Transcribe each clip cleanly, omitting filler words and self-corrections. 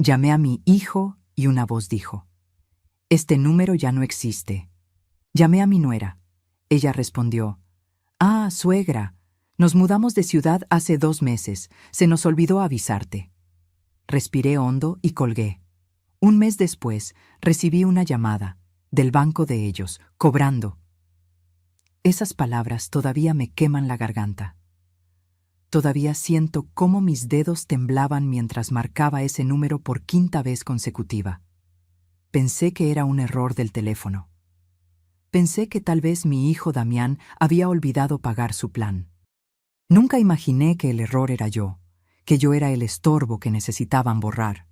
Llamé a mi hijo y una voz dijo: «Este número ya no existe». Llamé a mi nuera. Ella respondió: «Ah, suegra, nos mudamos de ciudad hace 2 meses. Se nos olvidó avisarte». Respiré hondo y colgué. Un mes después, recibí una llamada, del banco de ellos, cobrando. Esas palabras todavía me queman la garganta. Todavía siento cómo mis dedos temblaban mientras marcaba ese número por 5ª vez consecutiva. Pensé que era un error del teléfono. Pensé que tal vez mi hijo Damián había olvidado pagar su plan. Nunca imaginé que el error era yo, que yo era el estorbo que necesitaban borrar.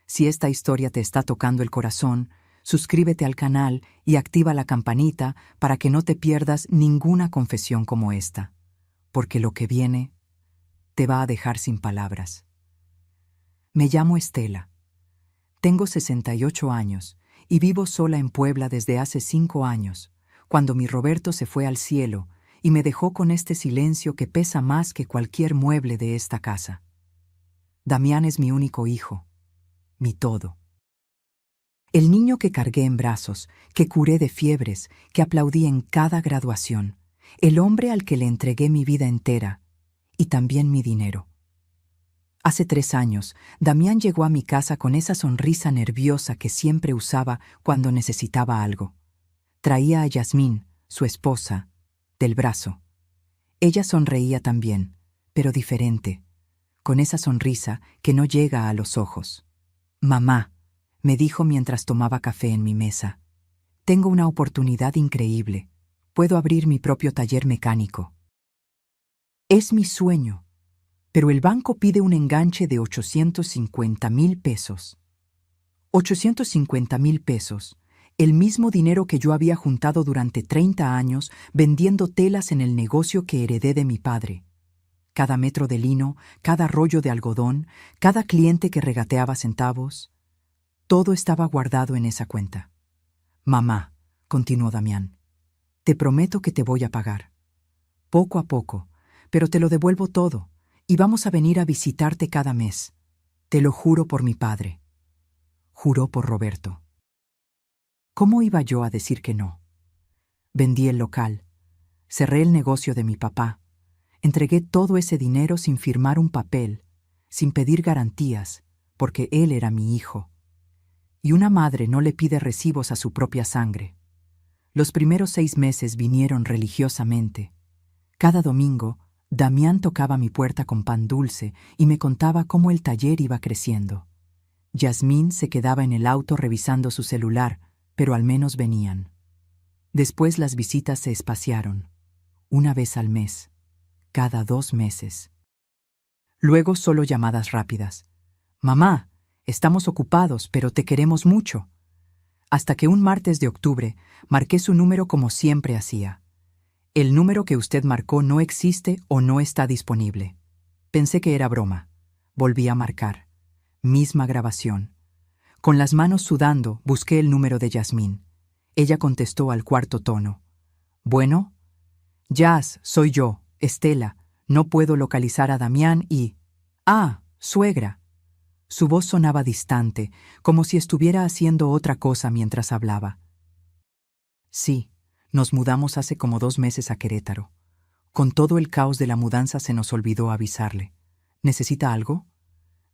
Si esta historia te está tocando el corazón, suscríbete al canal y activa la campanita para que no te pierdas ninguna confesión como esta, porque lo que viene te va a dejar sin palabras. Me llamo Estela. Tengo 68 años y vivo sola en Puebla desde hace 5 años, cuando mi Roberto se fue al cielo y me dejó con este silencio que pesa más que cualquier mueble de esta casa. Damián es mi único hijo, mi todo. El niño que cargué en brazos, que curé de fiebres, que aplaudí en cada graduación, el hombre al que le entregué mi vida entera y también mi dinero. Hace 3 años, Damián llegó a mi casa con esa sonrisa nerviosa que siempre usaba cuando necesitaba algo. Traía a Yasmín, su esposa, del brazo. Ella sonreía también, pero diferente, con esa sonrisa que no llega a los ojos. «Mamá», me dijo mientras tomaba café en mi mesa, «tengo una oportunidad increíble. Puedo abrir mi propio taller mecánico. Es mi sueño, pero el banco pide un enganche de 850,000 pesos. 850,000 pesos, el mismo dinero que yo había juntado durante 30 años vendiendo telas en el negocio que heredé de mi padre. Cada metro de lino, cada rollo de algodón, cada cliente que regateaba centavos, todo estaba guardado en esa cuenta. «Mamá», continuó Damián, «te prometo que te voy a pagar. Poco a poco, pero te lo devuelvo todo, y vamos a venir a visitarte cada mes. Te lo juro por mi padre». Juró por Roberto. ¿Cómo iba yo a decir que no? Vendí el local, cerré el negocio de mi papá, entregué todo ese dinero sin firmar un papel, sin pedir garantías, porque él era mi hijo. Y una madre no le pide recibos a su propia sangre. Los primeros 6 meses vinieron religiosamente. Cada domingo, Damián tocaba mi puerta con pan dulce y me contaba cómo el taller iba creciendo. Yasmín se quedaba en el auto revisando su celular, pero al menos venían. Después las visitas se espaciaron, una vez al mes, cada 2 meses. Luego solo llamadas rápidas. «Mamá, estamos ocupados, pero te queremos mucho». Hasta que un martes de octubre marqué su número como siempre hacía. «El número que usted marcó no existe o no está disponible». Pensé que era broma. Volví a marcar. Misma grabación. Con las manos sudando, busqué el número de Yasmín. Ella contestó al 4º tono. «¿Bueno?» «Yas, soy yo, Estela. No puedo localizar a Damián y...» «Ah, suegra». Su voz sonaba distante, como si estuviera haciendo otra cosa mientras hablaba. «Sí, nos mudamos hace como 2 meses a Querétaro. Con todo el caos de la mudanza se nos olvidó avisarle. ¿Necesita algo?»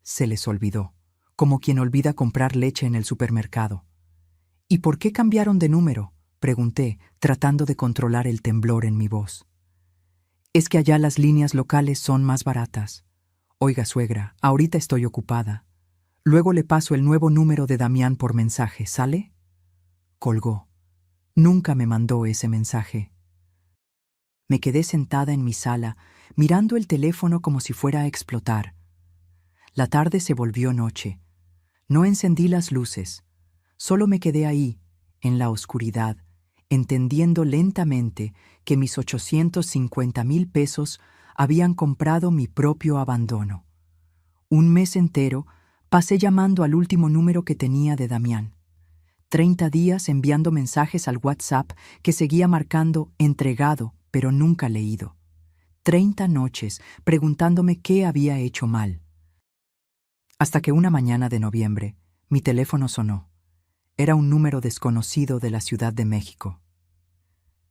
Se les olvidó, como quien olvida comprar leche en el supermercado. «¿Y por qué cambiaron de número?», pregunté, tratando de controlar el temblor en mi voz. «Es que allá las líneas locales son más baratas. Oiga, suegra, ahorita estoy ocupada. Luego le paso el nuevo número de Damián por mensaje, ¿sale?» Colgó. Nunca me mandó ese mensaje. Me quedé sentada en mi sala, mirando el teléfono como si fuera a explotar. La tarde se volvió noche. No encendí las luces. Solo me quedé ahí, en la oscuridad, entendiendo lentamente que mis 850,000 pesos habían comprado mi propio abandono. Un mes entero pasé llamando al último número que tenía de Damián. 30 días enviando mensajes al WhatsApp que seguía marcando entregado, pero nunca leído. 30 noches preguntándome qué había hecho mal. Hasta que una mañana de noviembre, mi teléfono sonó. Era un número desconocido de la Ciudad de México.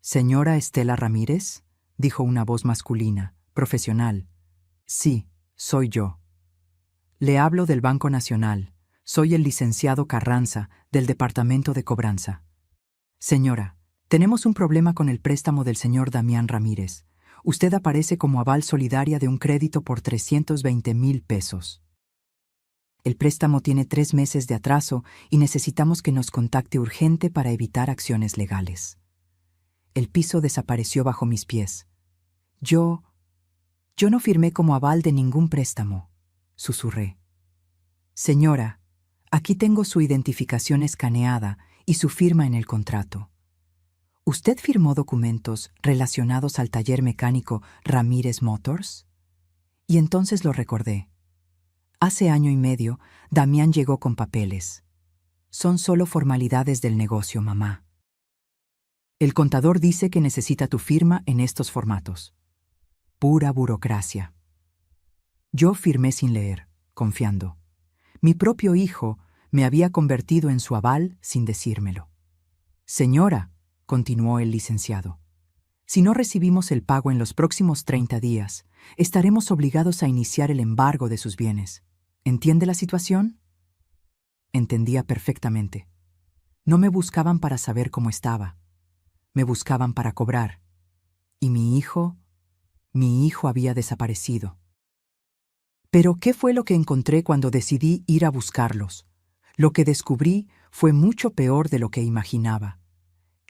«¿Señora Estela Ramírez?», dijo una voz masculina, profesional. «Sí, soy yo. Le hablo del Banco Nacional. Soy el licenciado Carranza, del Departamento de Cobranza. Señora, tenemos un problema con el préstamo del señor Damián Ramírez. Usted aparece como aval solidaria de un crédito por 320,000 pesos. El préstamo tiene 3 meses de atraso y necesitamos que nos contacte urgente para evitar acciones legales». El piso desapareció bajo mis pies. Yo no firmé como aval de ningún préstamo, susurré. «Señora, aquí tengo su identificación escaneada y su firma en el contrato. ¿Usted firmó documentos relacionados al taller mecánico Ramírez Motors?» Y entonces lo recordé. Hace año y medio, Damián llegó con papeles. «Son solo formalidades del negocio, mamá. El contador dice que necesita tu firma en estos formatos». Pura burocracia. Yo firmé sin leer, confiando. Mi propio hijo me había convertido en su aval sin decírmelo. «Señora», continuó el licenciado, «si no recibimos el pago en los próximos 30 días, estaremos obligados a iniciar el embargo de sus bienes. ¿Entiende la situación?». Entendía perfectamente. No me buscaban para saber cómo estaba. Me buscaban para cobrar. Y mi hijo había desaparecido. Pero ¿qué fue lo que encontré cuando decidí ir a buscarlos? Lo que descubrí fue mucho peor de lo que imaginaba.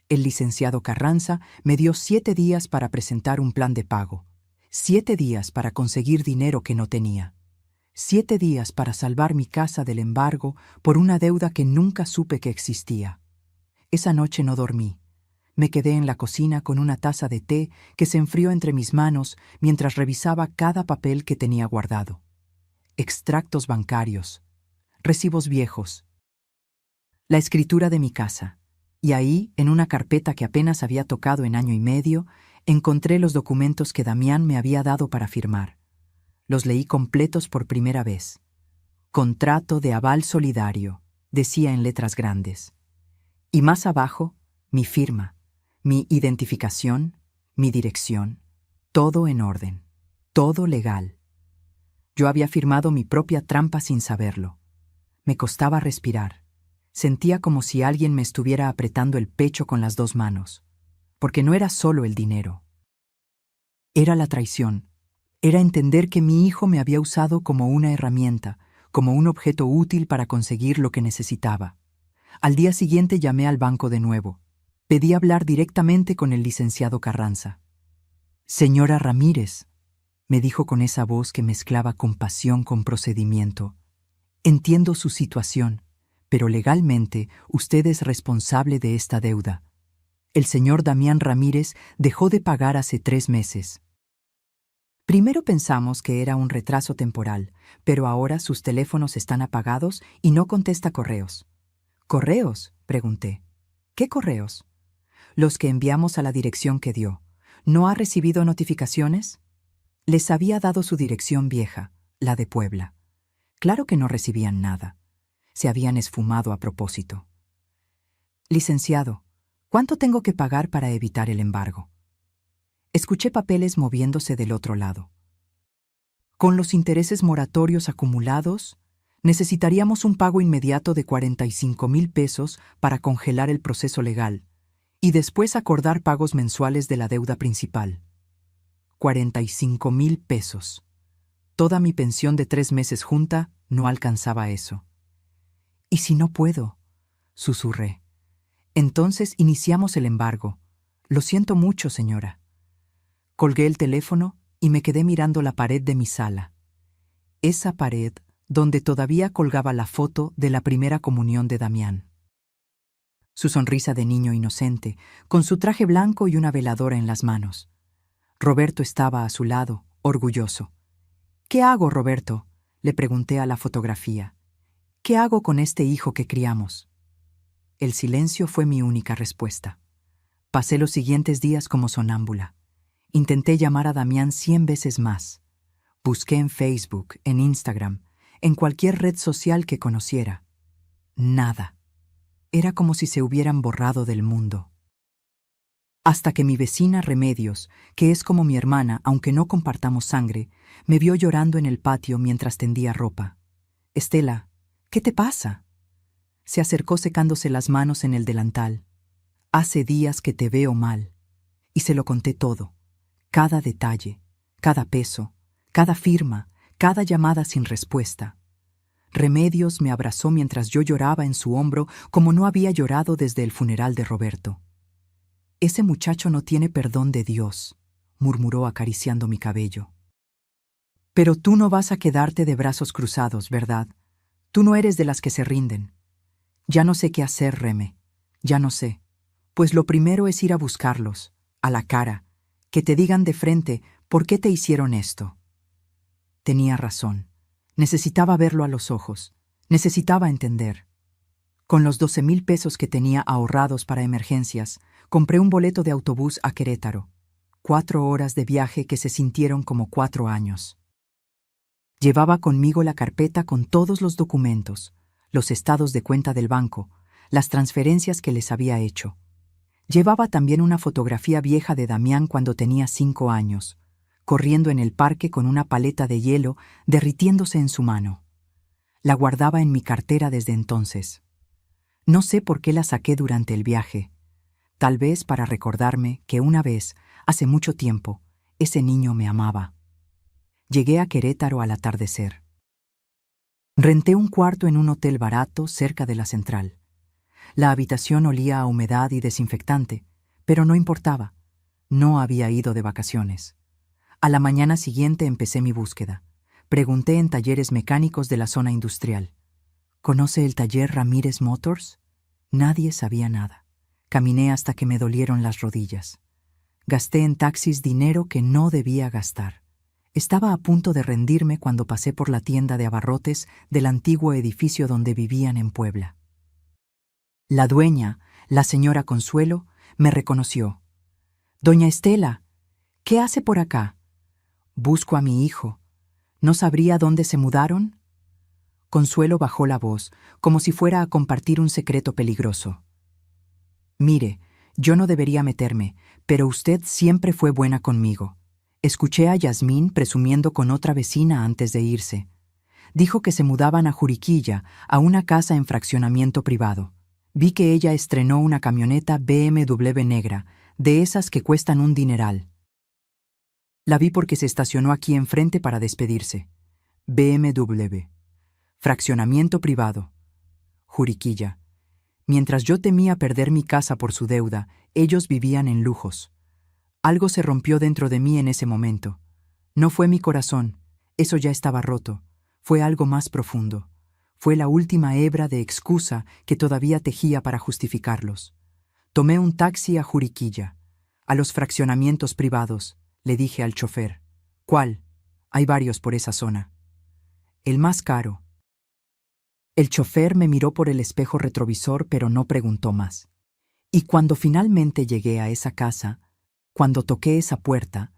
El licenciado Carranza me dio 7 días para presentar un plan de pago, 7 días para conseguir dinero que no tenía, 7 días para salvar mi casa del embargo por una deuda que nunca supe que existía. Esa noche no dormí. Me quedé en la cocina con una taza de té que se enfrió entre mis manos mientras revisaba cada papel que tenía guardado. Extractos bancarios, recibos viejos, la escritura de mi casa. Y ahí, en una carpeta que apenas había tocado en año y medio, encontré los documentos que Damián me había dado para firmar. Los leí completos por primera vez. «Contrato de aval solidario», decía en letras grandes. Y más abajo, mi firma, mi identificación, mi dirección, todo en orden, todo legal. Yo había firmado mi propia trampa sin saberlo. Me costaba respirar. Sentía como si alguien me estuviera apretando el pecho con las 2 manos, porque no era solo el dinero. Era la traición. Era entender que mi hijo me había usado como una herramienta, como un objeto útil para conseguir lo que necesitaba. Al día siguiente llamé al banco de nuevo. Pedí hablar directamente con el licenciado Carranza. «Señora Ramírez», me dijo con esa voz que mezclaba compasión con procedimiento, «entiendo su situación, pero legalmente usted es responsable de esta deuda. El señor Damián Ramírez dejó de pagar hace 3 meses. Primero pensamos que era un retraso temporal, pero ahora sus teléfonos están apagados y no contesta correos». «¿Correos?», pregunté. «¿Qué correos?». «Los que enviamos a la dirección que dio. ¿No ha recibido notificaciones?». Les había dado su dirección vieja, la de Puebla. Claro que no recibían nada. Se habían esfumado a propósito. «Licenciado, ¿cuánto tengo que pagar para evitar el embargo?». Escuché papeles moviéndose del otro lado. «Con los intereses moratorios acumulados, necesitaríamos un pago inmediato de 45,000 pesos para congelar el proceso legal y después acordar pagos mensuales de la deuda principal». 45,000 pesos. Toda mi pensión de 3 meses junta no alcanzaba eso. «¿Y si no puedo?», susurré. «Entonces iniciamos el embargo. Lo siento mucho, señora». Colgué el teléfono y me quedé mirando la pared de mi sala. Esa pared donde todavía colgaba la foto de la primera comunión de Damián. Su sonrisa de niño inocente, con su traje blanco y una veladora en las manos. Roberto estaba a su lado, orgulloso. «¿Qué hago, Roberto?», le pregunté a la fotografía. «¿Qué hago con este hijo que criamos?». El silencio fue mi única respuesta. Pasé los siguientes días como sonámbula. Intenté llamar a Damián 100 veces más. Busqué en Facebook, en Instagram, en cualquier red social que conociera. Nada. Era como si se hubieran borrado del mundo. Hasta que mi vecina Remedios, que es como mi hermana aunque no compartamos sangre, me vio llorando en el patio mientras tendía ropa. «Estela, ¿qué te pasa?». Se acercó secándose las manos en el delantal. «Hace días que te veo mal». Y se lo conté todo. Cada detalle, cada peso, cada firma, cada llamada sin respuesta. Remedios me abrazó mientras yo lloraba en su hombro como no había llorado desde el funeral de Roberto. «Ese muchacho no tiene perdón de Dios», murmuró acariciando mi cabello. «Pero tú no vas a quedarte de brazos cruzados, ¿verdad? Tú no eres de las que se rinden». «Ya no sé qué hacer, Reme. Ya no sé. Pues lo primero es ir a buscarlos, a la cara, que te digan de frente por qué te hicieron esto». Tenía razón. Necesitaba verlo a los ojos. Necesitaba entender. Con los 12,000 pesos que tenía ahorrados para emergencias, compré un boleto de autobús a Querétaro. 4 horas de viaje que se sintieron como 4 años. Llevaba conmigo la carpeta con todos los documentos, los estados de cuenta del banco, las transferencias que les había hecho. Llevaba también una fotografía vieja de Damián cuando tenía 5 años, corriendo en el parque con una paleta de hielo derritiéndose en su mano. La guardaba en mi cartera desde entonces. No sé por qué la saqué durante el viaje. Tal vez para recordarme que una vez, hace mucho tiempo, ese niño me amaba. Llegué a Querétaro al atardecer. Renté un cuarto en un hotel barato cerca de la central. La habitación olía a humedad y desinfectante, pero no importaba. No había ido de vacaciones. A la mañana siguiente empecé mi búsqueda. Pregunté en talleres mecánicos de la zona industrial. ¿Conoce el taller Ramírez Motors? Nadie sabía nada. Caminé hasta que me dolieron las rodillas. Gasté en taxis dinero que no debía gastar. Estaba a punto de rendirme cuando pasé por la tienda de abarrotes del antiguo edificio donde vivían en Puebla. La dueña, la señora Consuelo, me reconoció. «Doña Estela, ¿qué hace por acá?» «Busco a mi hijo. ¿No sabría dónde se mudaron?» Consuelo bajó la voz, como si fuera a compartir un secreto peligroso. «Mire, yo no debería meterme, pero usted siempre fue buena conmigo. Escuché a Yasmín presumiendo con otra vecina antes de irse. Dijo que se mudaban a Juriquilla, a una casa en fraccionamiento privado. Vi que ella estrenó una camioneta BMW negra, de esas que cuestan un dineral. La vi porque se estacionó aquí enfrente para despedirse. BMW. Fraccionamiento privado. Juriquilla. Mientras yo temía perder mi casa por su deuda, ellos vivían en lujos. Algo se rompió dentro de mí en ese momento. No fue mi corazón, eso ya estaba roto. Fue algo más profundo. Fue la última hebra de excusa que todavía tejía para justificarlos. Tomé un taxi a Juriquilla, a los fraccionamientos privados. Le dije al chofer. «¿Cuál? Hay varios por esa zona». «El más caro». El chofer me miró por el espejo retrovisor, pero no preguntó más. Y cuando finalmente llegué a esa casa, cuando toqué esa puerta,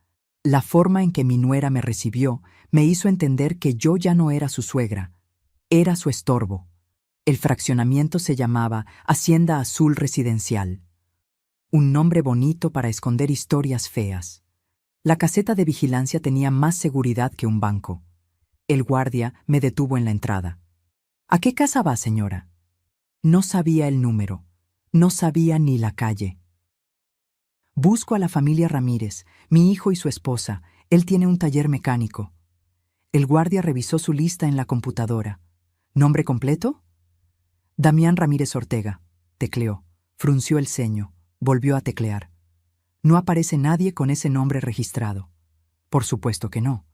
la forma en que mi nuera me recibió me hizo entender que yo ya no era su suegra, era su estorbo. El fraccionamiento se llamaba Hacienda Azul Residencial. Un nombre bonito para esconder historias feas. La caseta de vigilancia tenía más seguridad que un banco. El guardia me detuvo en la entrada. «¿A qué casa va, señora?» No sabía el número, no sabía ni la calle. «Busco a la familia Ramírez, mi hijo y su esposa. Él tiene un taller mecánico». El guardia revisó su lista en la computadora. «¿Nombre completo?» «Damián Ramírez Ortega», tecleó. Frunció el ceño, volvió a teclear. «No aparece nadie con ese nombre registrado». Por supuesto que no.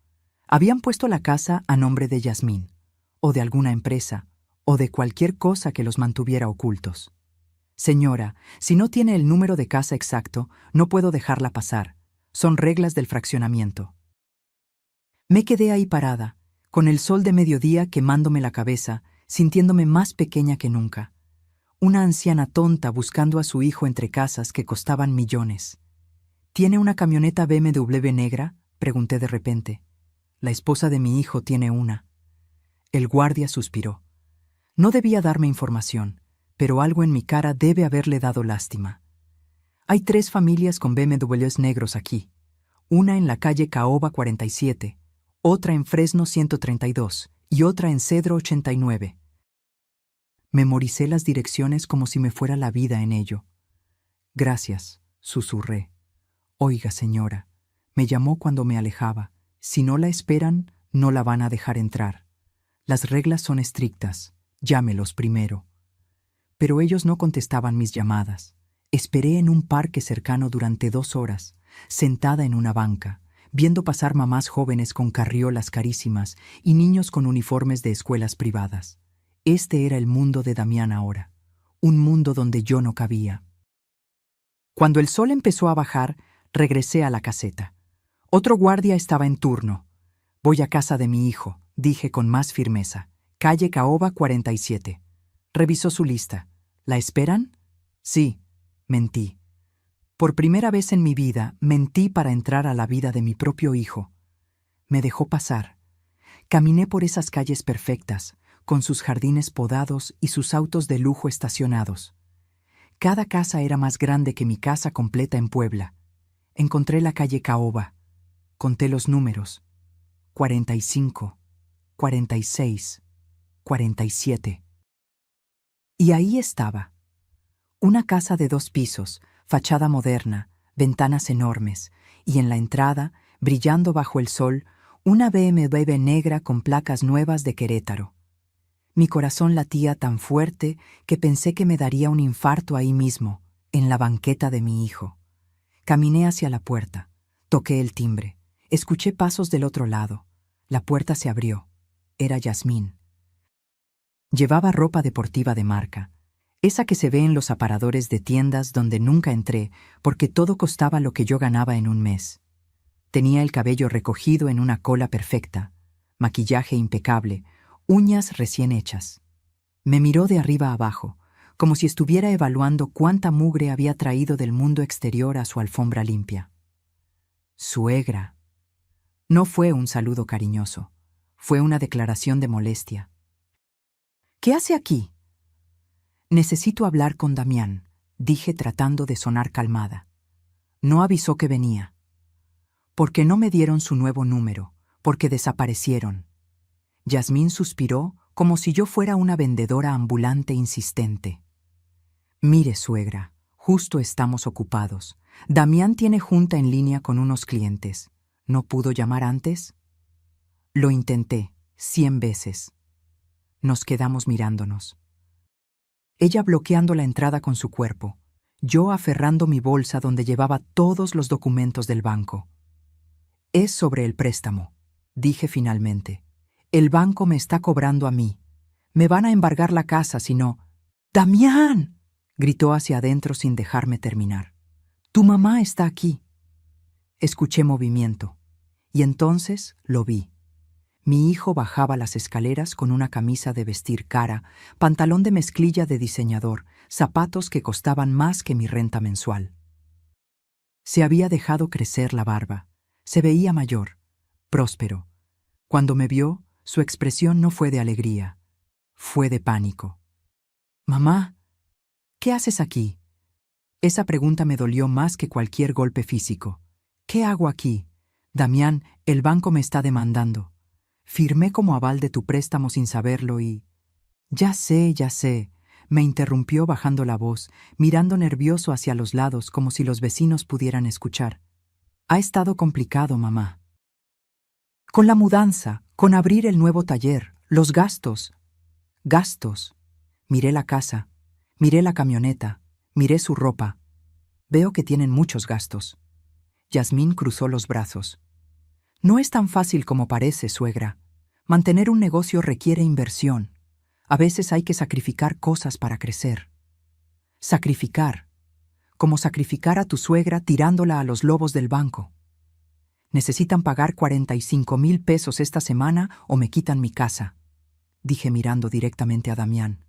Habían puesto la casa a nombre de Yasmín, o de alguna empresa, o de cualquier cosa que los mantuviera ocultos. «Señora, si no tiene el número de casa exacto, no puedo dejarla pasar. Son reglas del fraccionamiento». Me quedé ahí parada, con el sol de mediodía quemándome la cabeza, sintiéndome más pequeña que nunca. Una anciana tonta buscando a su hijo entre casas que costaban millones. «¿Tiene una camioneta BMW negra?», pregunté de repente. «La esposa de mi hijo tiene una». El guardia suspiró. No debía darme información, pero algo en mi cara debe haberle dado lástima. Hay 3 familias con BMWs negros aquí. Una en la calle Caoba 47, otra en Fresno 132 y otra en Cedro 89. Memoricé las direcciones como si me fuera la vida en ello. Gracias, susurré. Oiga, señora, me llamó cuando me alejaba. Si no la esperan, no la van a dejar entrar. Las reglas son estrictas. Llámelos primero. Pero ellos no contestaban mis llamadas. Esperé en un parque cercano durante 2 horas, sentada en una banca, viendo pasar mamás jóvenes con carriolas carísimas y niños con uniformes de escuelas privadas. Este era el mundo de Damián ahora, un mundo donde yo no cabía. Cuando el sol empezó a bajar, regresé a la caseta. Otro guardia estaba en turno. Voy a casa de mi hijo, dije con más firmeza. Calle Caoba 47. Revisó su lista. ¿La esperan? Sí, mentí. Por primera vez en mi vida, mentí para entrar a la vida de mi propio hijo. Me dejó pasar. Caminé por esas calles perfectas, con sus jardines podados y sus autos de lujo estacionados. Cada casa era más grande que mi casa completa en Puebla. Encontré la calle Caoba. Conté los números. 45, 46, 47. Y ahí estaba. Una casa de 2 pisos, fachada moderna, ventanas enormes, y en la entrada, brillando bajo el sol, una BMW negra con placas nuevas de Querétaro. Mi corazón latía tan fuerte que pensé que me daría un infarto ahí mismo, en la banqueta de mi hijo. Caminé hacia la puerta, toqué el timbre, escuché pasos del otro lado. La puerta se abrió. Era Yasmín. Llevaba ropa deportiva de marca, esa que se ve en los aparadores de tiendas donde nunca entré porque todo costaba lo que yo ganaba en un mes. Tenía el cabello recogido en una cola perfecta, maquillaje impecable, uñas recién hechas. Me miró de arriba a abajo, como si estuviera evaluando cuánta mugre había traído del mundo exterior a su alfombra limpia. Suegra. No fue un saludo cariñoso, fue una declaración de molestia. ¿Qué hace aquí? Necesito hablar con Damián, dije tratando de sonar calmada. No avisó que venía. Porque no me dieron su nuevo número, porque desaparecieron. Yasmín suspiró como si yo fuera una vendedora ambulante insistente. Mire, suegra, justo estamos ocupados. Damián tiene junta en línea con unos clientes. ¿No pudo llamar antes? Lo intenté, 100 veces. Nos quedamos mirándonos. Ella bloqueando la entrada con su cuerpo, yo aferrando mi bolsa donde llevaba todos los documentos del banco. Es sobre el préstamo, dije finalmente. El banco me está cobrando a mí. Me van a embargar la casa si no... ¡Damián!, gritó hacia adentro sin dejarme terminar. Tu mamá está aquí. Escuché movimiento, y entonces lo vi. Mi hijo bajaba las escaleras con una camisa de vestir cara, pantalón de mezclilla de diseñador, zapatos que costaban más que mi renta mensual. Se había dejado crecer la barba. Se veía mayor, próspero. Cuando me vio, su expresión no fue de alegría, fue de pánico. «Mamá, ¿qué haces aquí?» Esa pregunta me dolió más que cualquier golpe físico. «¿Qué hago aquí? Damián, el banco me está demandando. Firmé como aval de tu préstamo sin saberlo y...» Ya sé, me interrumpió bajando la voz, mirando nervioso hacia los lados como si los vecinos pudieran escuchar. «Ha estado complicado, mamá. Con la mudanza, con abrir el nuevo taller, los gastos. Gastos. Miré la casa, miré la camioneta, miré su ropa. Veo que tienen muchos gastos». Yasmín cruzó los brazos. «No es tan fácil como parece, suegra. Mantener un negocio requiere inversión. A veces hay que sacrificar cosas para crecer». Sacrificar. Como sacrificar a tu suegra tirándola a los lobos del banco. «Necesitan pagar 45,000 pesos esta semana o me quitan mi casa», dije mirando directamente a Damián.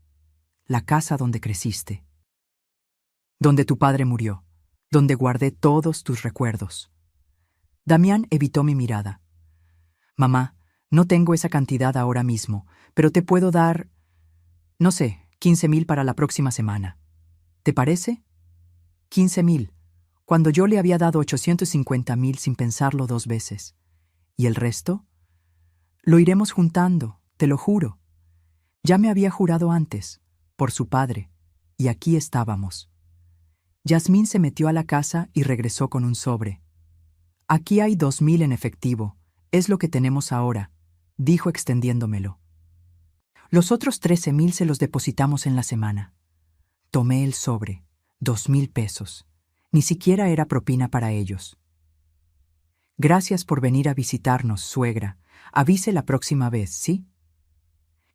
«La casa donde creciste. Donde tu padre murió. Donde guardé todos tus recuerdos». Damián evitó mi mirada. «Mamá, No tengo esa cantidad ahora mismo, pero te puedo dar, no sé, 15,000 para la próxima semana. ¿Te parece? 15,000, cuando yo le había dado 850,000 sin pensarlo 2 veces. ¿Y el resto? Lo iremos juntando, te lo juro. Ya me había jurado antes, por su padre, y aquí estábamos. Yasmín se metió a la casa y regresó con un sobre. Aquí hay 2,000 en efectivo, es lo que tenemos ahora, dijo extendiéndomelo. Los otros 13,000 se los depositamos en la semana. Tomé el sobre, 2,000 pesos. Ni siquiera era propina para ellos. Gracias por venir a visitarnos, suegra. Avise la próxima vez, ¿sí?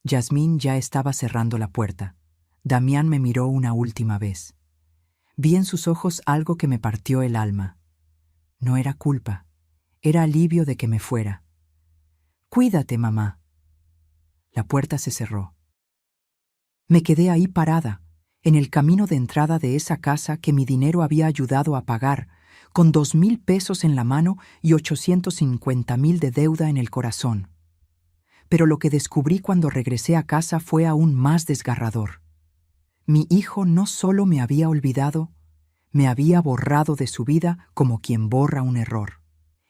Yasmín ya estaba cerrando la puerta. Damián me miró una última vez. Vi en sus ojos algo que me partió el alma. No era culpa, era alivio de que me fuera. Cuídate, mamá. La puerta se cerró. Me quedé ahí parada, en el camino de entrada de esa casa que mi dinero había ayudado a pagar, con 2,000 pesos en la mano y 850,000 de deuda en el corazón. Pero lo que descubrí cuando regresé a casa fue aún más desgarrador. Mi hijo no solo me había olvidado, me había borrado de su vida como quien borra un error.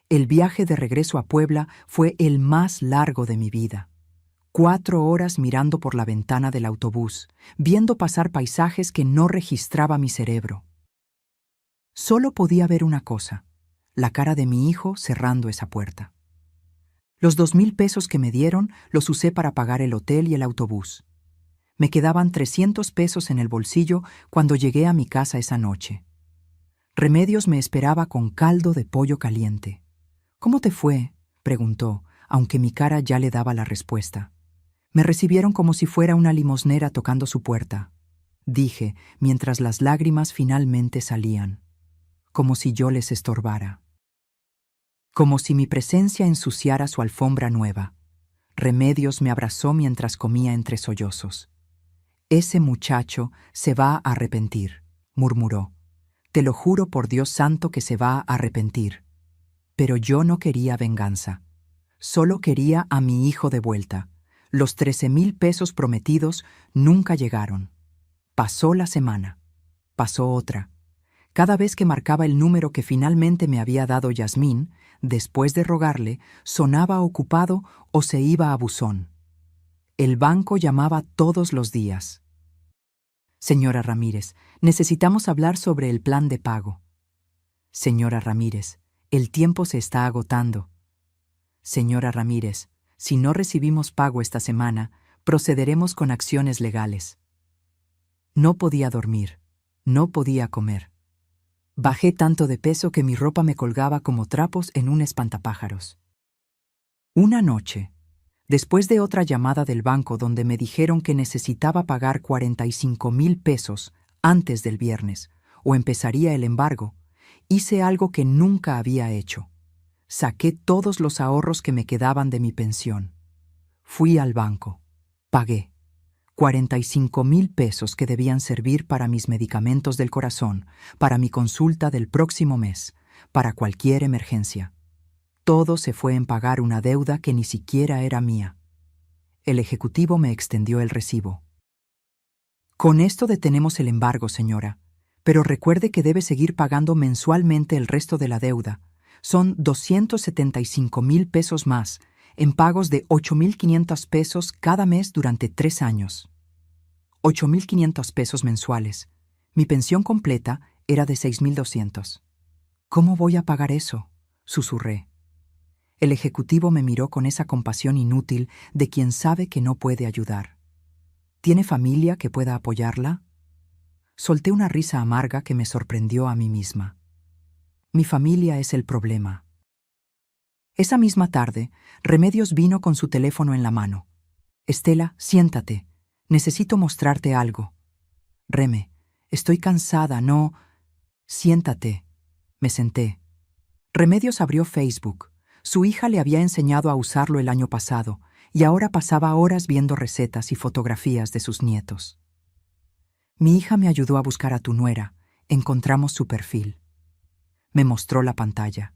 El viaje de regreso a Puebla fue el más largo de mi vida. 4 horas mirando por la ventana del autobús, viendo pasar paisajes que no registraba mi cerebro. Solo podía ver una cosa, la cara de mi hijo cerrando esa puerta. Los 2,000 pesos que me dieron los usé para pagar el hotel y el autobús. Me quedaban 300 pesos en el bolsillo cuando llegué a mi casa esa noche. Remedios me esperaba con caldo de pollo caliente. «¿Cómo te fue?», preguntó, aunque mi cara ya le daba la respuesta. Me recibieron como si fuera una limosnera tocando su puerta, dije, mientras las lágrimas finalmente salían. Como si yo les estorbara. Como si mi presencia ensuciara su alfombra nueva. Remedios me abrazó mientras comía entre sollozos. «Ese muchacho se va a arrepentir», murmuró. «Te lo juro por Dios santo que se va a arrepentir». Pero yo no quería venganza. Solo quería a mi hijo de vuelta. Los 13,000 pesos prometidos nunca llegaron. Pasó la semana. Pasó otra. Cada vez que marcaba el número que finalmente me había dado Yasmín, después de rogarle, sonaba ocupado o se iba a buzón. El banco llamaba todos los días. «Señora Ramírez, necesitamos hablar sobre el plan de pago». «Señora Ramírez, el tiempo se está agotando». «Señora Ramírez, si no recibimos pago esta semana, procederemos con acciones legales». No podía dormir, no podía comer. Bajé tanto de peso que mi ropa me colgaba como trapos en un espantapájaros. Una noche, después de otra llamada del banco donde me dijeron que necesitaba pagar 45,000 pesos antes del viernes, o empezaría el embargo, hice algo que nunca había hecho. Saqué todos los ahorros que me quedaban de mi pensión. Fui al banco. Pagué 45,000 pesos que debían servir para mis medicamentos del corazón, para mi consulta del próximo mes, para cualquier emergencia. Todo se fue en pagar una deuda que ni siquiera era mía. El ejecutivo me extendió el recibo. «Con esto detenemos el embargo, señora, pero recuerde que debe seguir pagando mensualmente el resto de la deuda. Son 275,000 pesos más, en pagos de 8,500 pesos cada mes durante 3 años. 8,500 pesos mensuales. Mi pensión completa era de 6,200. «¿Cómo voy a pagar eso?», susurré. El ejecutivo me miró con esa compasión inútil de quien sabe que no puede ayudar. «¿Tiene familia que pueda apoyarla?». Solté una risa amarga que me sorprendió a mí misma. «Mi familia es el problema». Esa misma tarde, Remedios vino con su teléfono en la mano. «Estela, siéntate. Necesito mostrarte algo». «Reme, estoy cansada, no...». «Siéntate». Me senté. Remedios abrió Facebook. Su hija le había enseñado a usarlo el año pasado, y ahora pasaba horas viendo recetas y fotografías de sus nietos. «Mi hija me ayudó a buscar a tu nuera. Encontramos su perfil». Me mostró la pantalla.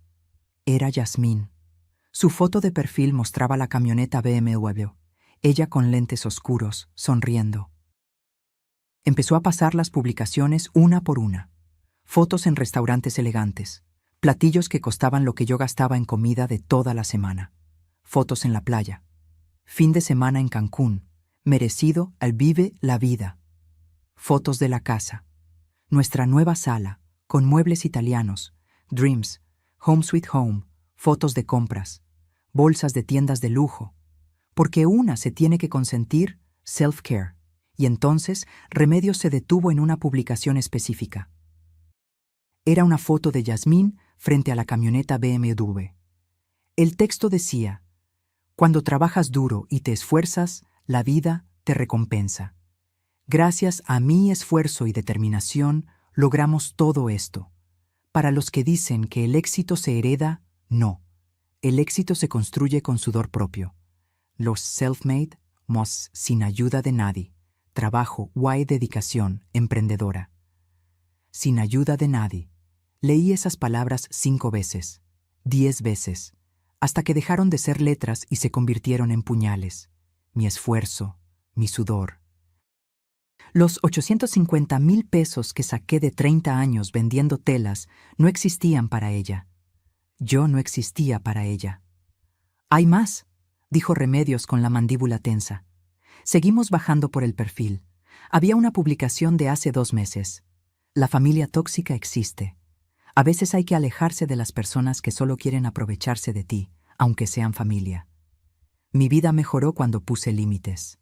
Era Yasmín. Su foto de perfil mostraba la camioneta BMW, ella con lentes oscuros, sonriendo. Empezó a pasar las publicaciones una por una. Fotos en restaurantes elegantes, platillos que costaban lo que yo gastaba en comida de toda la semana. Fotos en la playa. Fin de semana en Cancún, merecido al vive la vida. Fotos de la casa. Nuestra nueva sala, con muebles italianos, Dreams, Home Sweet Home, fotos de compras, bolsas de tiendas de lujo. Porque una se tiene que consentir self-care. Y entonces Remedios se detuvo en una publicación específica. Era una foto de Yasmín frente a la camioneta BMW. El texto decía: cuando trabajas duro y te esfuerzas, la vida te recompensa. Gracias a mi esfuerzo y determinación, logramos todo esto. Para los que dicen que el éxito se hereda, no. El éxito se construye con sudor propio. Los self-made, sin ayuda de nadie. Trabajo, dedicación, emprendedora. Sin ayuda de nadie. Leí esas palabras 5 veces, 10 veces, hasta que dejaron de ser letras y se convirtieron en puñales. Mi esfuerzo, mi sudor. Los 850,000 pesos que saqué de 30 años vendiendo telas no existían para ella. Yo no existía para ella. «Hay más», dijo Remedios con la mandíbula tensa. Seguimos bajando por el perfil. Había una publicación de hace 2 meses. La familia tóxica existe. A veces hay que alejarse de las personas que solo quieren aprovecharse de ti, aunque sean familia. Mi vida mejoró cuando puse límites.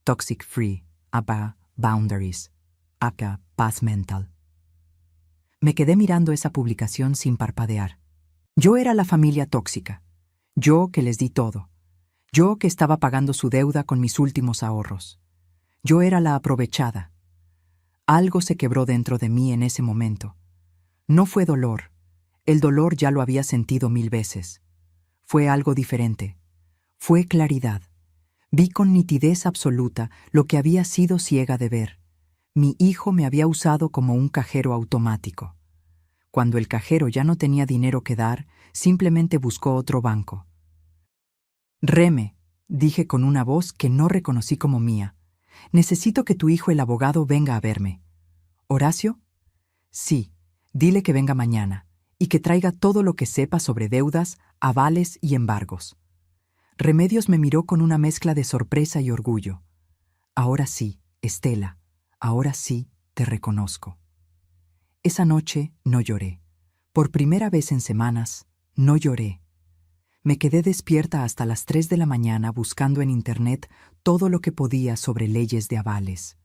Toxic free, APA, boundaries, APA, paz mental. Me quedé mirando esa publicación sin parpadear. Yo era la familia tóxica. Yo que les di todo. Yo que estaba pagando su deuda con mis últimos ahorros. Yo era la aprovechada. Algo se quebró dentro de mí en ese momento. No fue dolor. El dolor ya lo había sentido 1000 veces. Fue algo diferente. Fue claridad. Vi con nitidez absoluta lo que había sido ciega de ver. Mi hijo me había usado como un cajero automático. Cuando el cajero ya no tenía dinero que dar, simplemente buscó otro banco. «Reme», dije con una voz que no reconocí como mía, «necesito que tu hijo el abogado venga a verme». «¿Horacio?» «Sí, dile que venga mañana y que traiga todo lo que sepa sobre deudas, avales y embargos». Remedios me miró con una mezcla de sorpresa y orgullo. «Ahora sí, Estela, ahora sí te reconozco». Esa noche no lloré. Por primera vez en semanas, no lloré. Me quedé despierta hasta las 3 de la mañana buscando en Internet todo lo que podía sobre leyes de avales.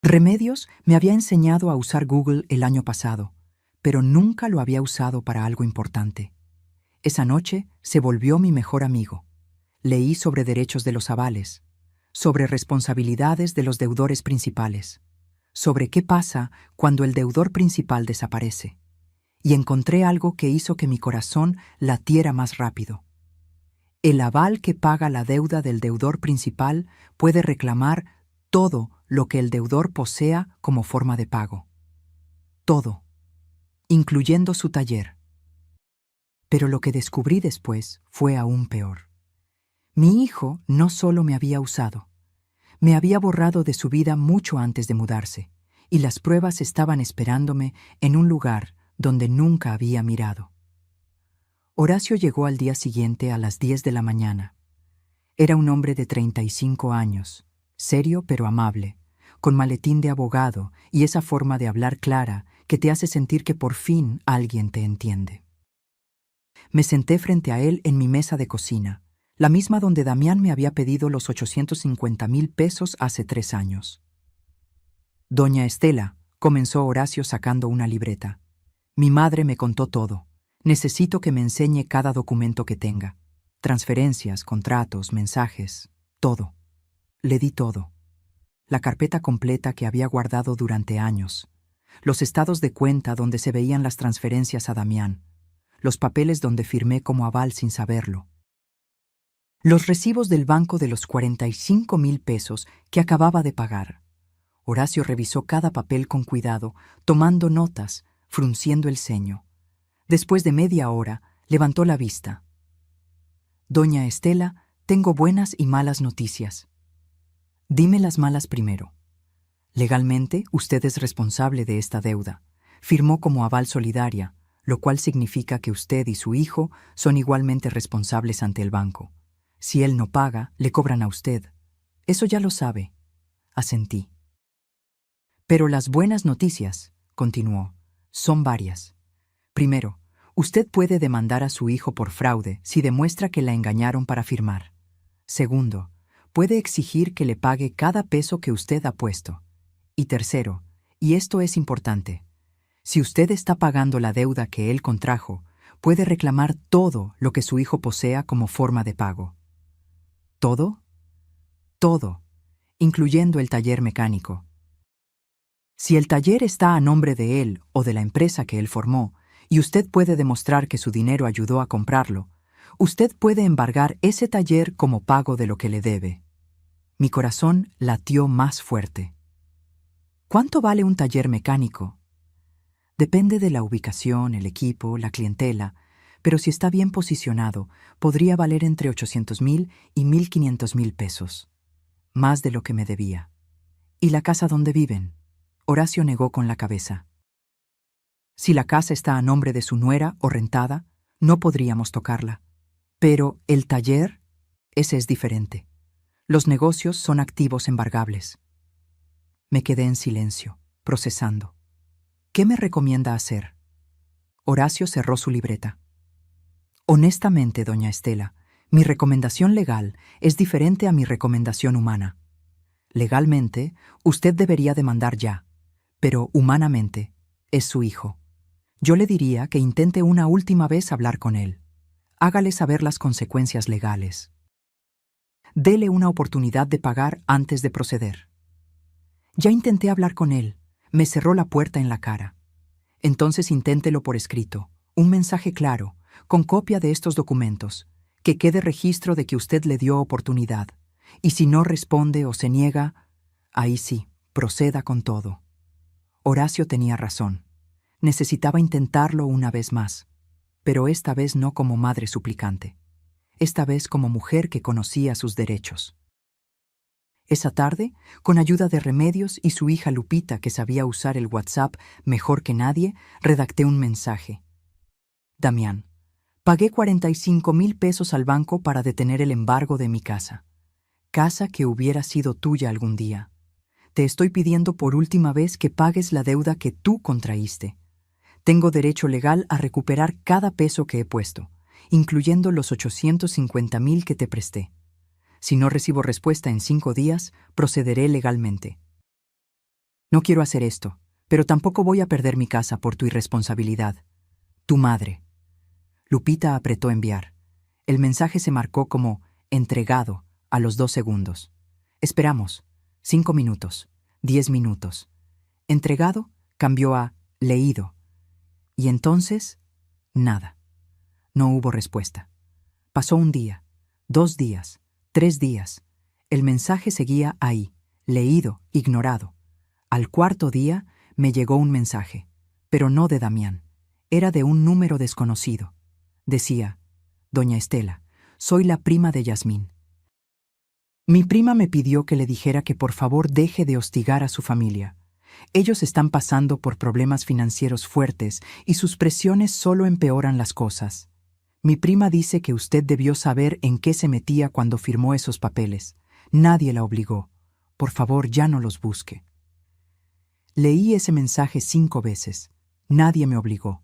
Remedios me había enseñado a usar Google el año pasado, pero nunca lo había usado para algo importante. Esa noche se volvió mi mejor amigo. Leí sobre derechos de los avales, sobre responsabilidades de los deudores principales, sobre qué pasa cuando el deudor principal desaparece. Y encontré algo que hizo que mi corazón latiera más rápido. El aval que paga la deuda del deudor principal puede reclamar todo lo que el deudor posea como forma de pago. Todo, incluyendo su taller. Pero lo que descubrí después fue aún peor. Mi hijo no solo me había usado, me había borrado de su vida mucho antes de mudarse, y las pruebas estaban esperándome en un lugar donde nunca había mirado. Horacio llegó al día siguiente a las 10 de la mañana. Era un hombre de 35 años, serio pero amable, con maletín de abogado y esa forma de hablar clara que te hace sentir que por fin alguien te entiende. Me senté frente a él en mi mesa de cocina, la misma donde Damián me había pedido los 850,000 pesos hace 3 años. «Doña Estela», comenzó Horacio sacando una libreta. «Mi madre me contó todo. Necesito que me enseñe cada documento que tenga. Transferencias, contratos, mensajes, todo». Le di todo. La carpeta completa que había guardado durante años. Los estados de cuenta donde se veían las transferencias a Damián. Los papeles donde firmé como aval sin saberlo. Los recibos del banco de los 45,000 pesos que acababa de pagar. Horacio revisó cada papel con cuidado, tomando notas, frunciendo el ceño. Después de media hora, Levantó la vista. Doña Estela, tengo buenas y malas noticias. Dime las malas primero. Legalmente, usted es responsable de esta deuda. Firmó como aval solidaria, lo cual significa que usted y su hijo son igualmente responsables ante el banco. Si él no paga, le cobran a usted. Eso ya lo sabe. Asentí. Pero las buenas noticias, continuó, son varias. Primero, usted puede demandar a su hijo por fraude si demuestra que la engañaron para firmar. Segundo, puede exigir que le pague cada peso que usted ha puesto. Y tercero, y esto es importante, si usted está pagando la deuda que él contrajo, puede reclamar todo lo que su hijo posea como forma de pago. ¿Todo? Todo, incluyendo el taller mecánico. Si el taller está a nombre de él o de la empresa que él formó, y usted puede demostrar que su dinero ayudó a comprarlo, usted puede embargar ese taller como pago de lo que le debe. Mi corazón latió más fuerte. ¿Cuánto vale un taller mecánico? Depende de la ubicación, el equipo, la clientela, pero si está bien posicionado, podría valer entre 800,000 y 1,500,000 pesos. Más de lo que me debía. ¿Y la casa donde viven? Horacio negó con la cabeza. Si la casa está a nombre de su nuera o rentada, no podríamos tocarla. Pero el taller, ese es diferente. Los negocios son activos embargables. Me quedé en silencio, procesando. ¿Qué me recomienda hacer? Horacio cerró su libreta. Honestamente, doña Estela, mi recomendación legal es diferente a mi recomendación humana. Legalmente, usted debería demandar ya, pero humanamente, es su hijo. Yo le diría que intente una última vez hablar con él. Hágale saber las consecuencias legales. Dele una oportunidad de pagar antes de proceder. Ya intenté hablar con él. Me cerró la puerta en la cara. Entonces inténtelo por escrito, un mensaje claro, con copia de estos documentos, que quede registro de que usted le dio oportunidad. Y si no responde o se niega, ahí sí, proceda con todo. Horacio tenía razón. Necesitaba intentarlo una vez más, pero esta vez no como madre suplicante. Esta vez como mujer que conocía sus derechos. Esa tarde, con ayuda de Remedios y su hija Lupita, que sabía usar el WhatsApp mejor que nadie, redacté un mensaje. Damián, pagué 45,000 pesos al banco para detener el embargo de mi casa. Casa que hubiera sido tuya algún día. Te estoy pidiendo por última vez que pagues la deuda que tú contraíste. Tengo derecho legal a recuperar cada peso que he puesto, incluyendo los 850,000 que te presté. Si no recibo respuesta en 5 días, procederé legalmente. No quiero hacer esto, pero tampoco voy a perder mi casa por tu irresponsabilidad. Tu madre. Lupita apretó enviar. El mensaje se marcó como entregado a los 2 segundos. Esperamos. 5 minutos. 10 minutos. Entregado cambió a leído. Y entonces, nada. No hubo respuesta. Pasó un día, 2 días, 3 días. El mensaje seguía ahí, leído, ignorado. Al 4.º día me llegó un mensaje, pero no de Damián. Era de un número desconocido. Decía, Doña Estela, soy la prima de Yasmín. Mi prima me pidió que le dijera que por favor deje de hostigar a su familia. Ellos están pasando por problemas financieros fuertes y sus presiones solo empeoran las cosas. Mi prima dice que usted debió saber en qué se metía cuando firmó esos papeles. Nadie la obligó. Por favor, ya no los busque. Leí ese mensaje 5 veces. Nadie me obligó.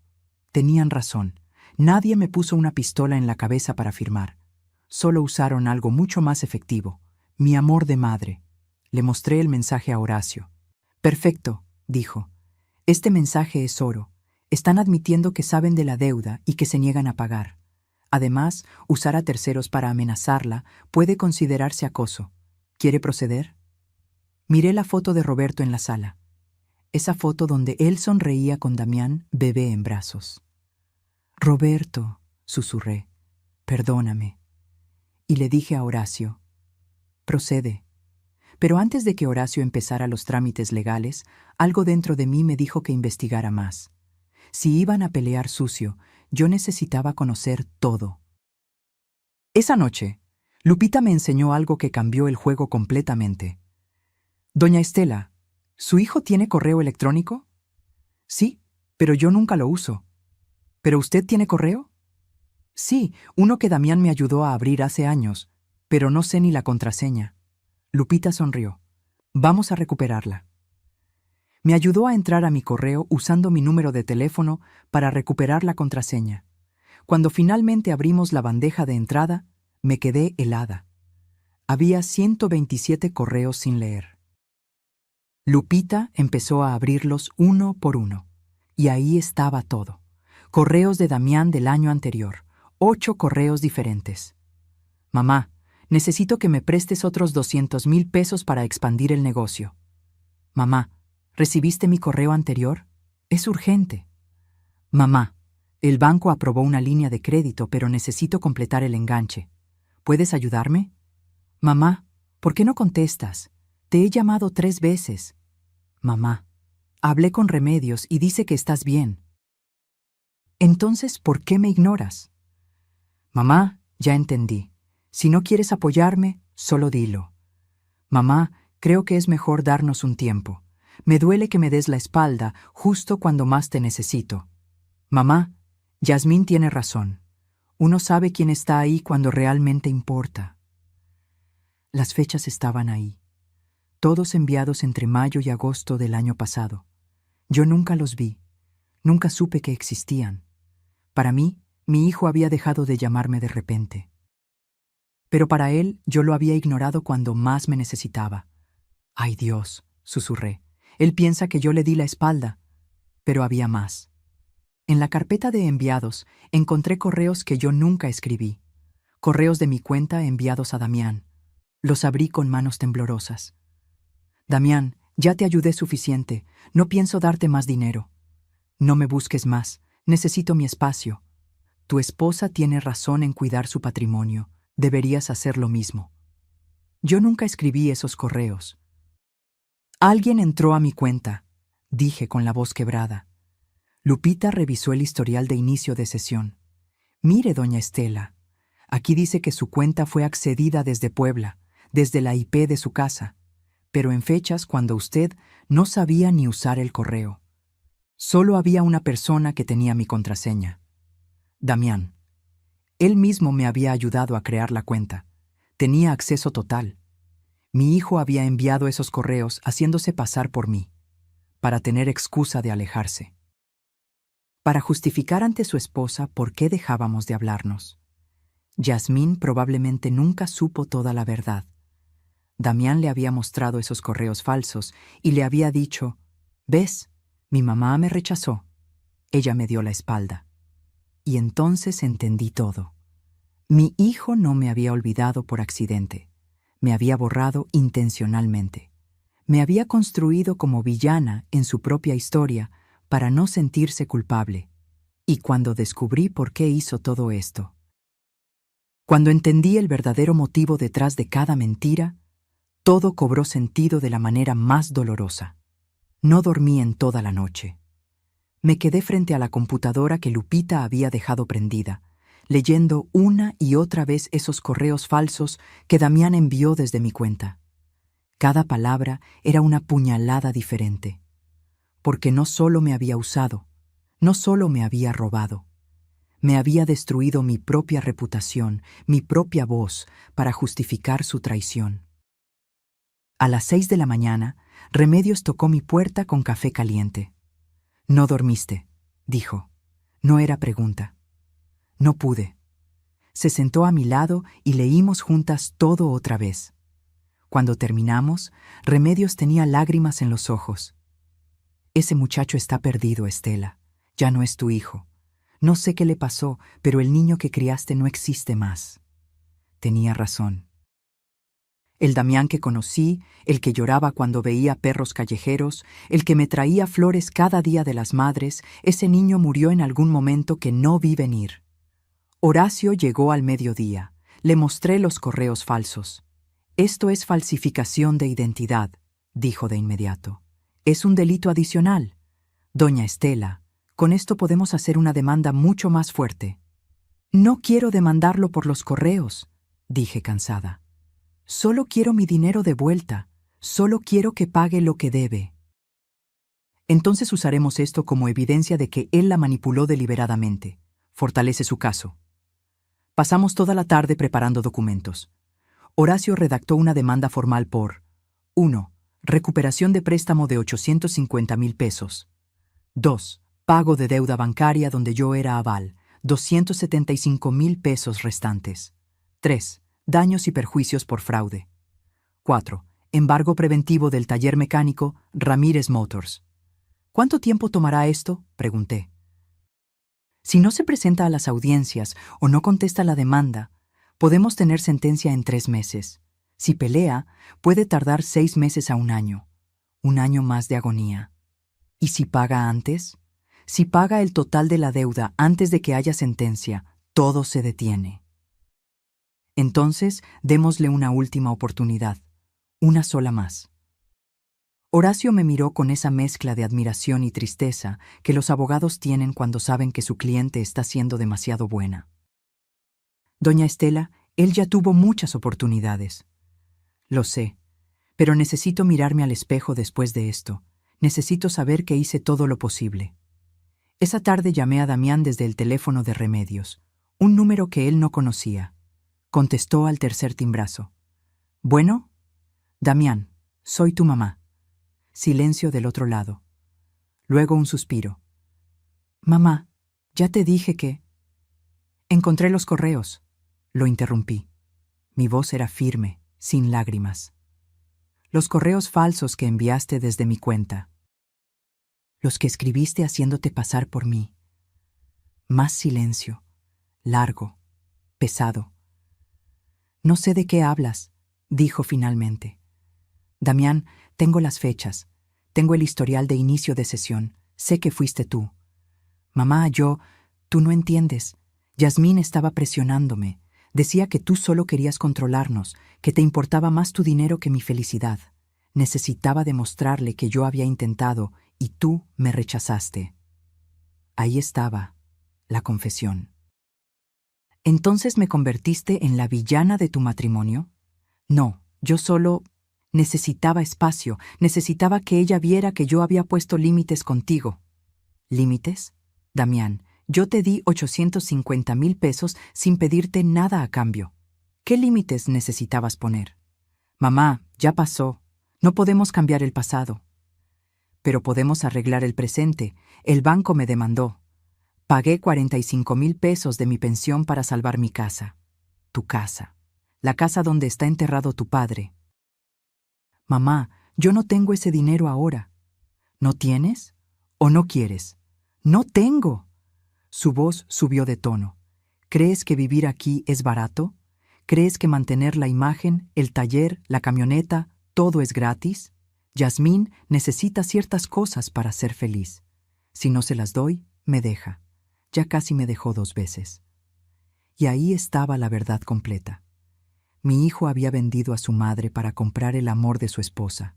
Tenían razón. Nadie me puso una pistola en la cabeza para firmar. Solo usaron algo mucho más efectivo. Mi amor de madre. Le mostré el mensaje a Horacio. Perfecto, dijo. Este mensaje es oro. Están admitiendo que saben de la deuda y que se niegan a pagar. Además, usar a terceros para amenazarla puede considerarse acoso. ¿Quiere proceder? Miré la foto de Roberto en la sala. Esa foto donde él sonreía con Damián, bebé en brazos. Roberto, susurré, perdóname. Y le dije a Horacio, procede. Pero antes de que Horacio empezara los trámites legales, algo dentro de mí me dijo que investigara más. Si iban a pelear sucio, Yo necesitaba conocer todo. Esa noche, Lupita me enseñó algo que cambió el juego completamente. Doña Estela, ¿su hijo tiene correo electrónico? Sí, pero yo nunca lo uso. ¿Pero usted tiene correo? Sí, uno que Damián me ayudó a abrir hace años, pero no sé ni la contraseña. Lupita sonrió. Vamos a recuperarla. Me ayudó a entrar a mi correo usando mi número de teléfono para recuperar la contraseña. Cuando finalmente abrimos la bandeja de entrada, me quedé helada. Había 127 correos sin leer. Lupita empezó a abrirlos uno por uno, y ahí estaba todo. Correos de Damián del año anterior, 8 correos diferentes. Mamá, necesito que me prestes otros 200,000 pesos para expandir el negocio. Mamá, ¿recibiste mi correo anterior? Es urgente. Mamá, el banco aprobó una línea de crédito, pero necesito completar el enganche. ¿Puedes ayudarme? Mamá, ¿por qué no contestas? Te he llamado 3 veces. Mamá, hablé con Remedios y dice que estás bien. Entonces, ¿por qué me ignoras? Mamá, ya entendí. Si no quieres apoyarme, solo dilo. Mamá, creo que es mejor darnos un tiempo. Me duele que me des la espalda justo cuando más te necesito. Mamá, Yasmín tiene razón. Uno sabe quién está ahí cuando realmente importa. Las fechas estaban ahí, todos enviados entre mayo y agosto del año pasado. Yo nunca los vi, nunca supe que existían. Para mí, mi hijo había dejado de llamarme de repente. Pero para él, yo lo había ignorado cuando más me necesitaba. ¡Ay Dios!, susurré. Él piensa que yo le di la espalda. Pero había más. En la carpeta de enviados encontré correos que yo nunca escribí. Correos de mi cuenta enviados a Damián. Los abrí con manos temblorosas. Damián, ya te ayudé suficiente. No pienso darte más dinero. No me busques más. Necesito mi espacio. Tu esposa tiene razón en cuidar su patrimonio. Deberías hacer lo mismo. Yo nunca escribí esos correos. Alguien entró a mi cuenta, dije con la voz quebrada. Lupita revisó el historial de inicio de sesión. Mire, doña Estela, aquí dice que su cuenta fue accedida desde Puebla, desde la IP de su casa, pero en fechas cuando usted no sabía ni usar el correo. Solo había una persona que tenía mi contraseña. Damián. Él mismo me había ayudado a crear la cuenta. Tenía acceso total. Mi hijo había enviado esos correos haciéndose pasar por mí, para tener excusa de alejarse. Para justificar ante su esposa por qué dejábamos de hablarnos. Yasmín probablemente nunca supo toda la verdad. Damián le había mostrado esos correos falsos y le había dicho, «¿Ves? Mi mamá me rechazó. Ella me dio la espalda». Y entonces entendí todo. Mi hijo no me había olvidado por accidente. Me había borrado intencionalmente. Me había construido como villana en su propia historia para no sentirse culpable. Y cuando descubrí por qué hizo todo esto, cuando entendí el verdadero motivo detrás de cada mentira, todo cobró sentido de la manera más dolorosa. No dormí en toda la noche. Me quedé frente a la computadora que Lupita había dejado prendida, leyendo una y otra vez esos correos falsos que Damián envió desde mi cuenta. Cada palabra era una puñalada diferente, porque no solo me había usado, no solo me había robado, me había destruido mi propia reputación, mi propia voz, para justificar su traición. A las 6 de la mañana, Remedios tocó mi puerta con café caliente. «No dormiste», dijo. No era pregunta. No pude. Se sentó a mi lado y leímos juntas todo otra vez. Cuando terminamos, Remedios tenía lágrimas en los ojos. «Ese muchacho está perdido, Estela. Ya no es tu hijo. No sé qué le pasó, pero el niño que criaste no existe más». Tenía razón. El Damián que conocí, el que lloraba cuando veía perros callejeros, el que me traía flores cada día de las madres, ese niño murió en algún momento que no vi venir. Horacio llegó al mediodía. Le mostré los correos falsos. «Esto es falsificación de identidad», dijo de inmediato. «Es un delito adicional. Doña Estela, Con esto podemos hacer una demanda mucho más fuerte. No quiero demandarlo por los correos, dije cansada. Solo quiero mi dinero de vuelta. Solo quiero que pague lo que debe. Entonces usaremos esto como evidencia de que él la manipuló deliberadamente. Fortalece su caso. Pasamos toda la tarde preparando documentos. Horacio redactó una demanda formal por 1. Recuperación de préstamo de 850,000 pesos. 2. Pago de deuda bancaria donde yo era aval, 275,000 pesos restantes. 3. Daños y perjuicios por fraude. 4. Embargo preventivo del taller mecánico Ramírez Motors. ¿Cuánto tiempo tomará esto?, pregunté. Si no se presenta a las audiencias o no contesta la demanda, podemos tener sentencia en 3 meses. Si pelea, puede tardar 6 meses a 1 año. 1 año más de agonía. ¿Y si paga antes? Si paga el total de la deuda antes de que haya sentencia, todo se detiene. Entonces, démosle una última oportunidad. Una sola más. Horacio me miró con esa mezcla de admiración y tristeza que los abogados tienen cuando saben que su cliente está siendo demasiado buena. Doña Estela, él ya tuvo muchas oportunidades. Lo sé, pero necesito mirarme al espejo después de esto. Necesito saber que hice todo lo posible. Esa tarde llamé a Damián desde el teléfono de Remedios, un número que él no conocía. Contestó al tercer timbrazo. «Bueno, Damián, soy tu mamá». Silencio del otro lado. Luego un suspiro. «Mamá, ya te dije que...». «Encontré los correos», lo interrumpí. Mi voz era firme, sin lágrimas. «Los correos falsos que enviaste desde mi cuenta. Los que escribiste haciéndote pasar por mí». Más silencio, largo, pesado. «No sé de qué hablas», dijo finalmente. «Damián, tengo las fechas, tengo el historial de inicio de sesión, sé que fuiste tú». «Mamá, tú no entiendes. Yasmín estaba presionándome. Decía que tú solo querías controlarnos, que te importaba más tu dinero que mi felicidad. Necesitaba demostrarle que yo había intentado y tú me rechazaste». Ahí estaba, la confesión. «¿Entonces me convertiste en la villana de tu matrimonio?» «No, yo solo necesitaba espacio, necesitaba que ella viera que yo había puesto límites contigo». «¿Límites? Damián, yo te di 850,000 pesos sin pedirte nada a cambio. ¿Qué límites necesitabas poner?» «Mamá, ya pasó. No podemos cambiar el pasado». «Pero podemos arreglar el presente. El banco me demandó. Pagué 45,000 pesos de mi pensión para salvar mi casa. Tu casa. La casa donde está enterrado tu padre». «Mamá, yo no tengo ese dinero ahora». «¿No tienes? ¿O no quieres?» «No tengo». Su voz subió de tono. «¿Crees que vivir aquí es barato? ¿Crees que mantener la imagen, el taller, la camioneta, todo es gratis? Yasmín necesita ciertas cosas para ser feliz. Si no se las doy, me deja. Ya casi me dejó 2 veces». Y ahí estaba la verdad completa. Mi hijo había vendido a su madre para comprar el amor de su esposa.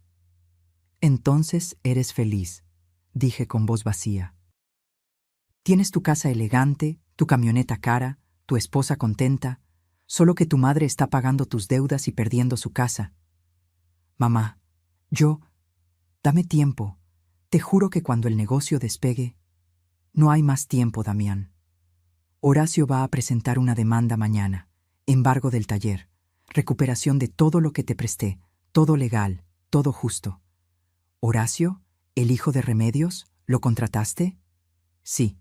«Entonces eres feliz», dije con voz vacía. «Tienes tu casa elegante, tu camioneta cara, tu esposa contenta, solo que tu madre está pagando tus deudas y perdiendo su casa». «Mamá, dame tiempo. Te juro que cuando el negocio despegue...». «No hay más tiempo, Damián. Horacio va a presentar una demanda mañana, embargo del taller, recuperación de todo lo que te presté, todo legal, todo justo». «¿Horacio? ¿El hijo de Remedios? ¿Lo contrataste?» «Sí».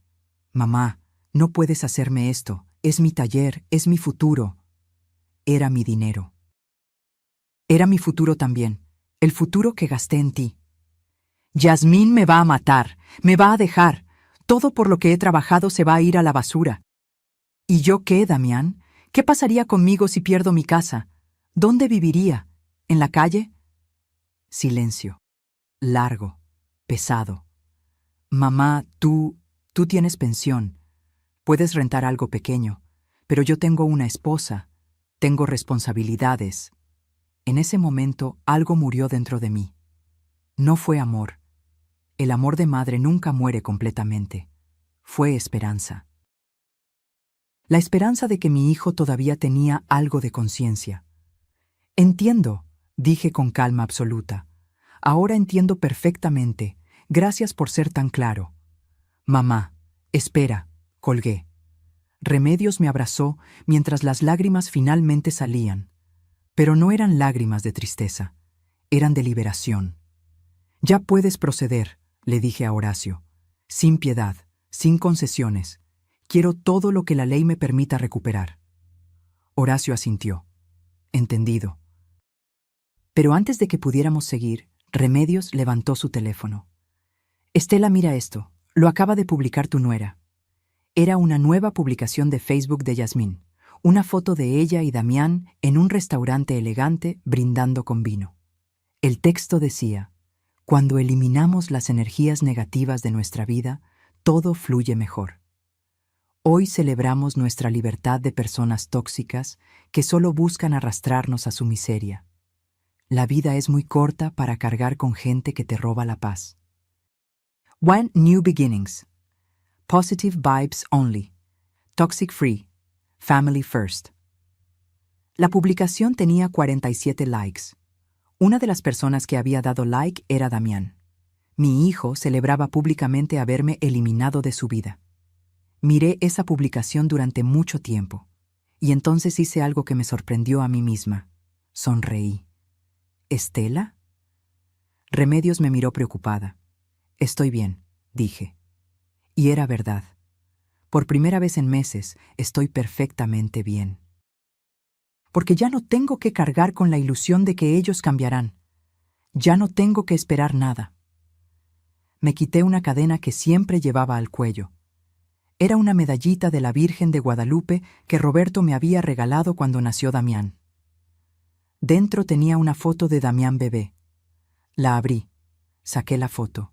«Mamá, no puedes hacerme esto. Es mi taller, es mi futuro». Era mi dinero. Era mi futuro también, el futuro que gasté en ti. «Yasmín me va a matar, me va a dejar. Todo por lo que he trabajado se va a ir a la basura». «¿Y yo qué, Damián? ¿Qué pasaría conmigo si pierdo mi casa? ¿Dónde viviría? ¿En la calle?» Silencio. Largo. Pesado. «Mamá, tú tienes pensión. Puedes rentar algo pequeño. Pero yo tengo una esposa. Tengo responsabilidades». En ese momento algo murió dentro de mí. No fue amor. El amor de madre nunca muere completamente. fue esperanza. La esperanza de que mi hijo todavía tenía algo de conciencia. Entiendo, dije con calma absoluta. Ahora entiendo perfectamente. Gracias por ser tan claro. Mamá, espera, colgué. Remedios me abrazó mientras las lágrimas finalmente salían. Pero no eran lágrimas de tristeza, eran de liberación. Ya puedes proceder, le dije a Horacio. Sin piedad, sin concesiones. Quiero todo lo que la ley me permita recuperar. Horacio asintió. Entendido. Pero antes de que pudiéramos seguir, Remedios levantó su teléfono. Estela, mira esto. Lo acaba de publicar tu nuera. Era una nueva publicación de Facebook de Yasmín. Una foto de ella y Damián en un restaurante elegante brindando con vino. El texto decía: cuando eliminamos las energías negativas de nuestra vida, todo fluye mejor. Hoy celebramos nuestra libertad de personas tóxicas que solo buscan arrastrarnos a su miseria. La vida es muy corta para cargar con gente que te roba la paz. One New Beginnings. Positive Vibes Only. Toxic Free. Family First. La publicación tenía 47 likes. Una de las personas que había dado like era Damián. Mi hijo celebraba públicamente haberme eliminado de su vida. Miré esa publicación durante mucho tiempo, y entonces hice algo que me sorprendió a mí misma. Sonreí. ¿Estela? Remedios me miró preocupada. Estoy bien, dije. Y era verdad. Por primera vez en meses, estoy perfectamente bien. Porque ya no tengo que cargar con la ilusión de que ellos cambiarán. Ya no tengo que esperar nada. Me quité una cadena que siempre llevaba al cuello. Era una medallita de la Virgen de Guadalupe que Roberto me había regalado cuando nació Damián. Dentro tenía una foto de Damián bebé. La abrí, saqué la foto.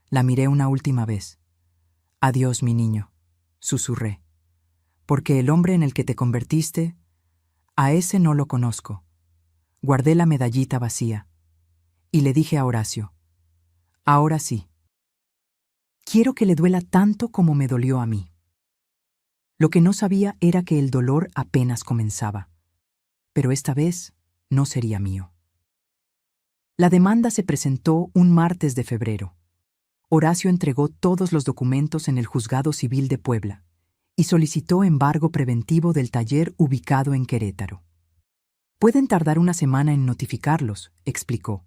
La miré una última vez. Adiós, mi niño, susurré. Porque el hombre en el que te convertiste, a ese no lo conozco. Guardé la medallita vacía. Y le dije a Horacio: ahora sí. Quiero que le duela tanto como me dolió a mí. Lo que no sabía era que el dolor apenas comenzaba. Pero esta vez no sería mío. La demanda se presentó un martes de febrero. Horacio entregó todos los documentos en el Juzgado Civil de Puebla y solicitó embargo preventivo del taller ubicado en Querétaro. Pueden tardar una semana en notificarlos, explicó.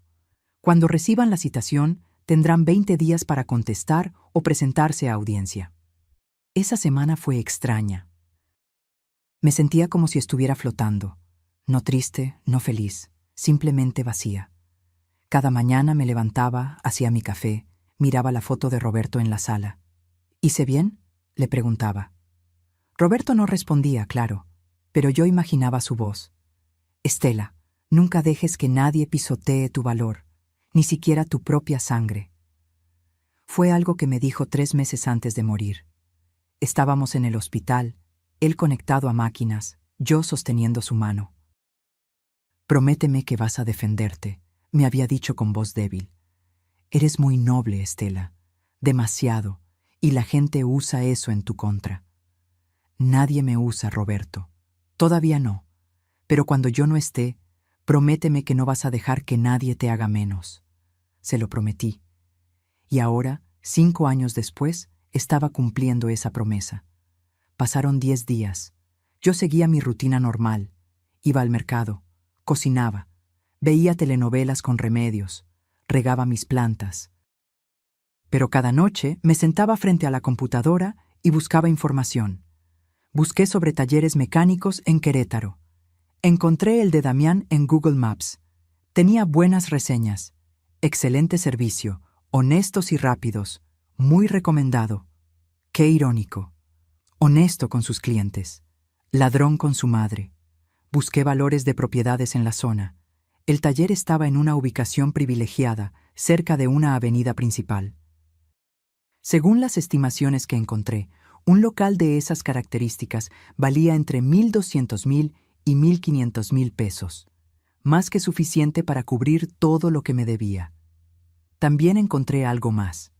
Cuando reciban la citación, tendrán 20 días para contestar o presentarse a audiencia. Esa semana fue extraña. Me sentía como si estuviera flotando, no triste, no feliz, simplemente vacía. Cada mañana me levantaba, hacía mi café, miraba la foto de Roberto en la sala. ¿Hice bien?, le preguntaba. Roberto no respondía, claro, pero yo imaginaba su voz. Estela, nunca dejes que nadie pisotee tu valor, ni siquiera tu propia sangre. Fue algo que me dijo 3 meses antes de morir. Estábamos en el hospital, él conectado a máquinas, yo sosteniendo su mano. Prométeme que vas a defenderte, me había dicho con voz débil. Eres muy noble, Estela, demasiado, y la gente usa eso en tu contra. Nadie me usa, Roberto. Todavía no, pero cuando yo no esté, prométeme que no vas a dejar que nadie te haga menos. Se lo prometí. Y ahora, 5 años después, estaba cumpliendo esa promesa. Pasaron 10 días. Yo seguía mi rutina normal. Iba al mercado, cocinaba, veía telenovelas con Remedios, regaba mis plantas. Pero cada noche me sentaba frente a la computadora y buscaba información. Busqué sobre talleres mecánicos en Querétaro. Encontré el de Damián en Google Maps. Tenía buenas reseñas, excelente servicio, honestos y rápidos, muy recomendado. Qué irónico. Honesto con sus clientes, ladrón con su madre. Busqué valores de propiedades en la zona. El taller estaba en una ubicación privilegiada, cerca de una avenida principal. Según las estimaciones que encontré, un local de esas características valía entre 1,200,000 y 1,500,000 pesos, más que suficiente para cubrir todo lo que me debía. También encontré algo más.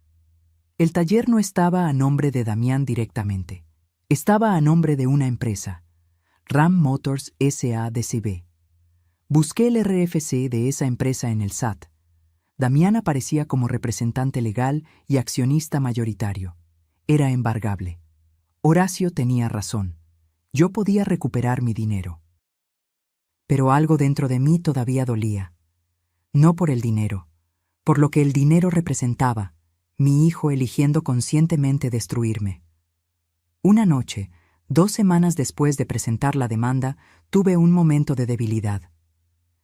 El taller no estaba a nombre de Damián directamente. Estaba a nombre de una empresa, Ram Motors S.A.D.C.B. Busqué el RFC de esa empresa en el SAT. Damián aparecía como representante legal y accionista mayoritario. Era embargable. Horacio tenía razón. Yo podía recuperar mi dinero. Pero algo dentro de mí todavía dolía. No por el dinero, por lo que el dinero representaba, mi hijo eligiendo conscientemente destruirme. Una noche, 2 semanas después de presentar la demanda, tuve un momento de debilidad.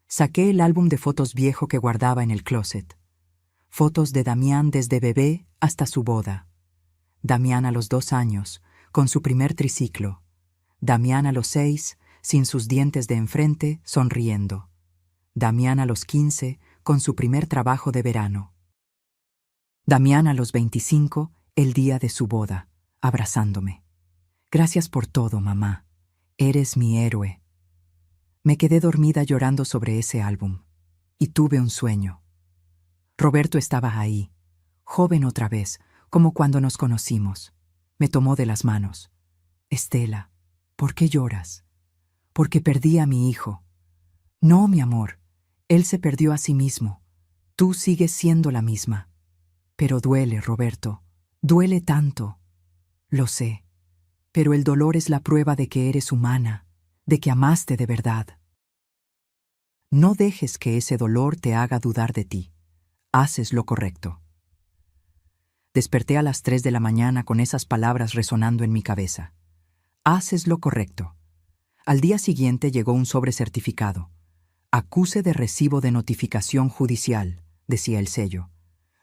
Saqué el álbum de fotos viejo que guardaba en el closet. Fotos de Damián desde bebé hasta su boda. Damián a los 2 años, con su primer triciclo. Damián a los 6, sin sus dientes de enfrente, sonriendo. Damián a los 15, con su primer trabajo de verano. Damián a los 25, el día de su boda, abrazándome. Gracias por todo, mamá. Eres mi héroe. Me quedé dormida llorando sobre ese álbum. Y tuve un sueño. Roberto estaba ahí, joven otra vez, como cuando nos conocimos. Me tomó de las manos. Estela, ¿por qué lloras? Porque perdí a mi hijo. No, mi amor, él se perdió a sí mismo. Tú sigues siendo la misma. Pero duele, Roberto, duele tanto. Lo sé, pero el dolor es la prueba de que eres humana, de que amaste de verdad. No dejes que ese dolor te haga dudar de ti. Haces lo correcto. Desperté a las 3 de la mañana con esas palabras resonando en mi cabeza. Haces lo correcto. Al día siguiente llegó un sobre certificado. Acuse de recibo de notificación judicial, decía el sello.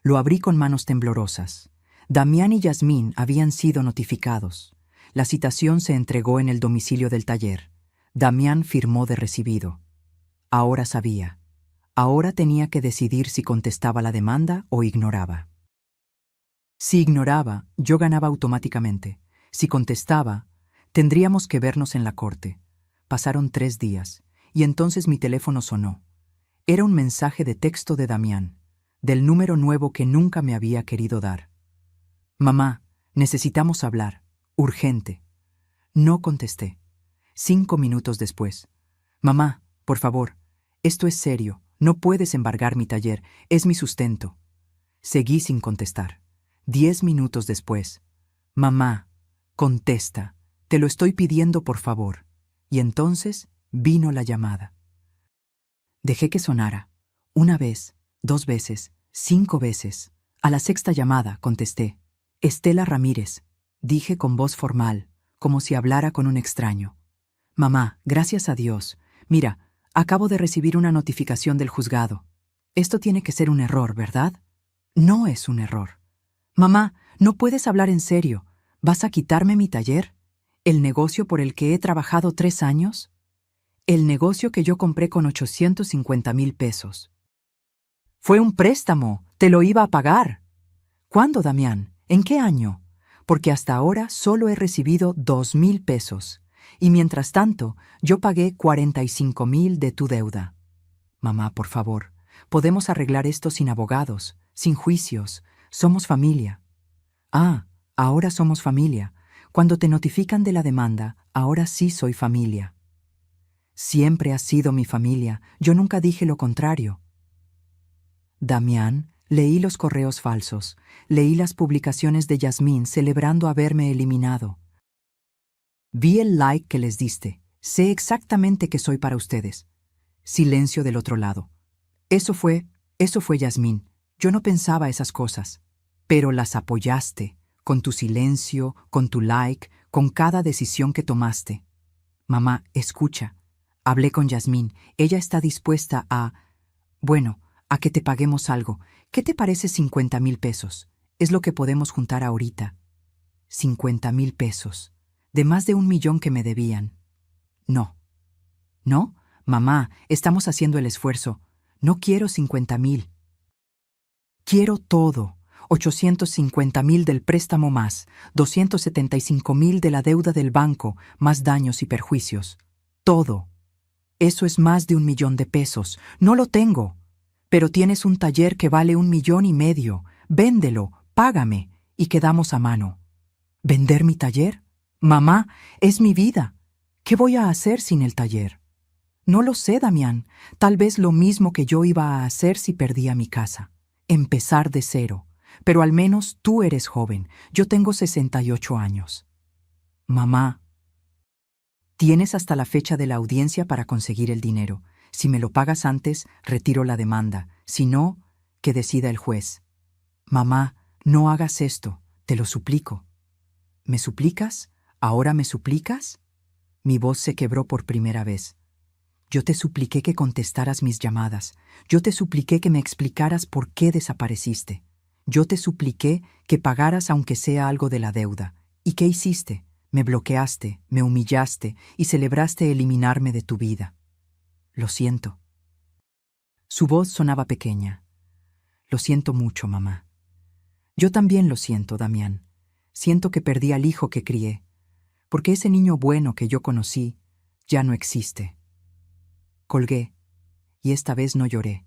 Lo abrí con manos temblorosas. Damián y Yasmín habían sido notificados. La citación se entregó en el domicilio del taller. Damián firmó de recibido. Ahora sabía. Ahora tenía que decidir si contestaba la demanda o ignoraba. Si ignoraba, yo ganaba automáticamente. Si contestaba, tendríamos que vernos en la corte. Pasaron 3 días, y entonces mi teléfono sonó. Era un mensaje de texto de Damián, del número nuevo que nunca me había querido dar. Mamá, necesitamos hablar. Urgente. No contesté. 5 minutos después. Mamá, por favor, esto es serio. No puedes embargar mi taller. Es mi sustento. Seguí sin contestar. 10 minutos después. Mamá, contesta. Te lo estoy pidiendo, por favor. Y entonces vino la llamada. Dejé que sonara. 1 vez, 2 veces, 5 veces. A la 6ª llamada contesté. Estela Ramírez, dije con voz formal, como si hablara con un extraño. Mamá, gracias a Dios. Mira, acabo de recibir una notificación del juzgado. Esto tiene que ser un error, ¿verdad? No es un error. Mamá, no puedes hablar en serio. ¿Vas a quitarme mi taller? ¿El negocio por el que he trabajado 3 años? El negocio que yo compré con 850,000 pesos. Fue un préstamo. Te lo iba a pagar. ¿Cuándo, Damián? ¿En qué año? Porque hasta ahora solo he recibido 2,000 pesos. Y mientras tanto, yo pagué 45,000 de tu deuda. Mamá, por favor, podemos arreglar esto sin abogados, sin juicios. Somos familia. Ah, ahora somos familia. Cuando te notifican de la demanda, ahora sí soy familia. Siempre has sido mi familia. Yo nunca dije lo contrario. Damián, leí los correos falsos. Leí las publicaciones de Yasmín celebrando haberme eliminado. Vi el like que les diste. Sé exactamente que soy para ustedes. Silencio del otro lado. Eso fue Yasmín. Yo no pensaba esas cosas. Pero las apoyaste, con tu silencio, con tu like, con cada decisión que tomaste. Mamá, escucha. Hablé con Yasmín. Ella está dispuesta a que te paguemos algo. ¿Qué te parece 50,000 pesos? Es lo que podemos juntar ahorita. 50,000 pesos. De más de 1,000,000 que me debían. No. ¿No? Mamá, estamos haciendo el esfuerzo. No quiero 50,000. Quiero todo. 850,000 del préstamo más, 275,000 de la deuda del banco, más daños y perjuicios. Todo. Eso es más de 1,000,000 de pesos. No lo tengo. Pero tienes un taller que vale 1,5 millones. Véndelo, págame. y quedamos a mano. ¿Vender mi taller? Mamá, es mi vida. ¿Qué voy a hacer sin el taller? No lo sé, Damián. Tal vez lo mismo que yo iba a hacer si perdía mi casa. Empezar de cero. Pero al menos tú eres joven. Yo tengo 68 años. Mamá, tienes hasta la fecha de la audiencia para conseguir el dinero. Si me lo pagas antes, retiro la demanda. Si no, que decida el juez. Mamá, no hagas esto. Te lo suplico. ¿Me suplicas? ¿Ahora me suplicas? Mi voz se quebró por primera vez. Yo te supliqué que contestaras mis llamadas. Yo te supliqué que me explicaras por qué desapareciste. Yo te supliqué que pagaras aunque sea algo de la deuda. ¿Y qué hiciste? Me bloqueaste, me humillaste y celebraste eliminarme de tu vida. Lo siento. Su voz sonaba pequeña. Lo siento mucho, mamá. Yo también lo siento, Damián. Siento que perdí al hijo que crié, porque ese niño bueno que yo conocí ya no existe. Colgué, y esta vez no lloré.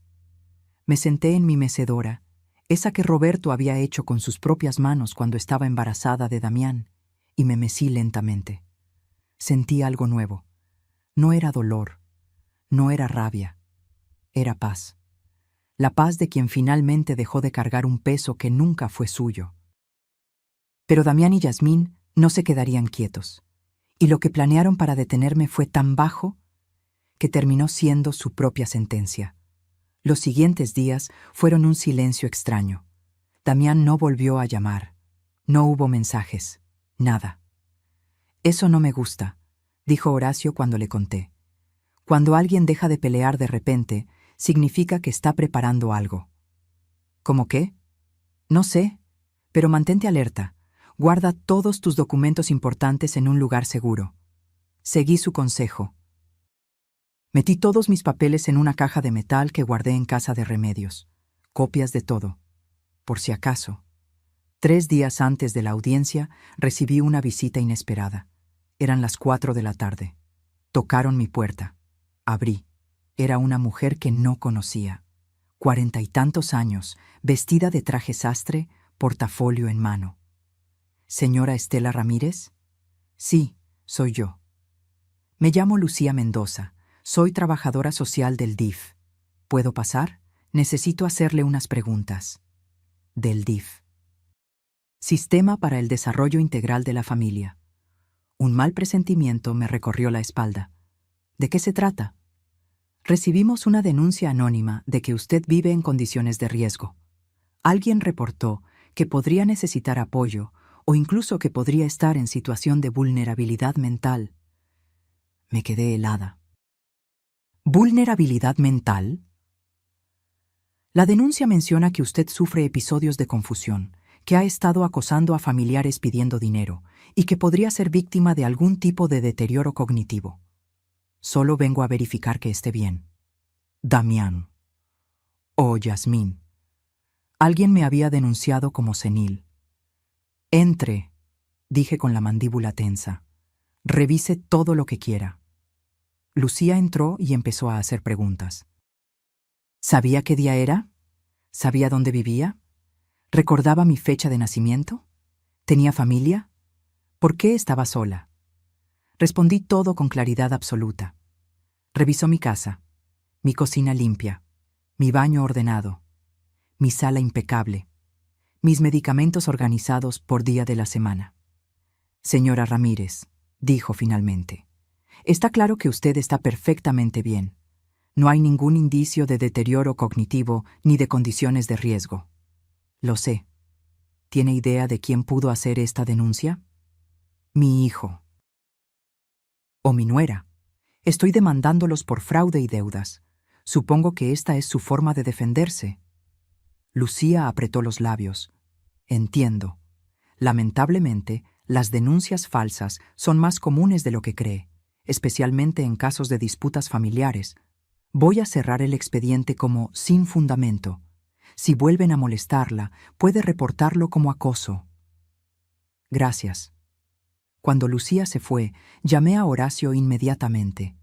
Me senté en mi mecedora, esa que Roberto había hecho con sus propias manos cuando estaba embarazada de Damián, y me mecí lentamente. Sentí algo nuevo. No era dolor, no era rabia, era paz. La paz de quien finalmente dejó de cargar un peso que nunca fue suyo. Pero Damián y Yasmín no se quedarían quietos, y lo que planearon para detenerme fue tan bajo que terminó siendo su propia sentencia. Los siguientes días fueron un silencio extraño. Damián no volvió a llamar. No hubo mensajes. Nada. Eso no me gusta, dijo Horacio cuando le conté. Cuando alguien deja de pelear de repente, significa que está preparando algo. ¿Cómo qué? No sé, pero mantente alerta. Guarda todos tus documentos importantes en un lugar seguro. Seguí su consejo. Metí todos mis papeles en una caja de metal que guardé en casa de Remedios. Copias de todo. Por si acaso. 3 días antes de la audiencia, recibí una visita inesperada. Eran las 4 de la tarde. Tocaron mi puerta. Abrí. Era una mujer que no conocía. 40 y tantos años, vestida de traje sastre, portafolio en mano. ¿Señora Estela Ramírez? Sí, soy yo. Me llamo Lucía Mendoza. Soy trabajadora social del DIF. ¿Puedo pasar? Necesito hacerle unas preguntas. Del DIF. Sistema para el Desarrollo Integral de la Familia. Un mal presentimiento me recorrió la espalda. ¿De qué se trata? Recibimos una denuncia anónima de que usted vive en condiciones de riesgo. Alguien reportó que podría necesitar apoyo o incluso que podría estar en situación de vulnerabilidad mental. Me quedé helada. ¿Vulnerabilidad mental? La denuncia menciona que usted sufre episodios de confusión, que ha estado acosando a familiares pidiendo dinero y que podría ser víctima de algún tipo de deterioro cognitivo. Solo vengo a verificar que esté bien. Damián. Oh, Yasmín. Alguien me había denunciado como senil. Entre, dije con la mandíbula tensa. Revise todo lo que quiera. Lucía entró y empezó a hacer preguntas. ¿Sabía qué día era? ¿Sabía dónde vivía? ¿Recordaba mi fecha de nacimiento? ¿Tenía familia? ¿Por qué estaba sola? Respondí todo con claridad absoluta. Revisó mi casa, mi cocina limpia, mi baño ordenado, mi sala impecable, mis medicamentos organizados por día de la semana. Señora Ramírez, dijo finalmente, está claro que usted está perfectamente bien. No hay ningún indicio de deterioro cognitivo ni de condiciones de riesgo. Lo sé. ¿Tiene idea de quién pudo hacer esta denuncia? Mi hijo. O mi nuera. Estoy demandándolos por fraude y deudas. Supongo que esta es su forma de defenderse. Lucía apretó los labios. Entiendo. Lamentablemente, las denuncias falsas son más comunes de lo que cree, especialmente en casos de disputas familiares. Voy a cerrar el expediente como sin fundamento. Si vuelven a molestarla, puede reportarlo como acoso. Gracias. Cuando Lucía se fue, llamé a Horacio inmediatamente.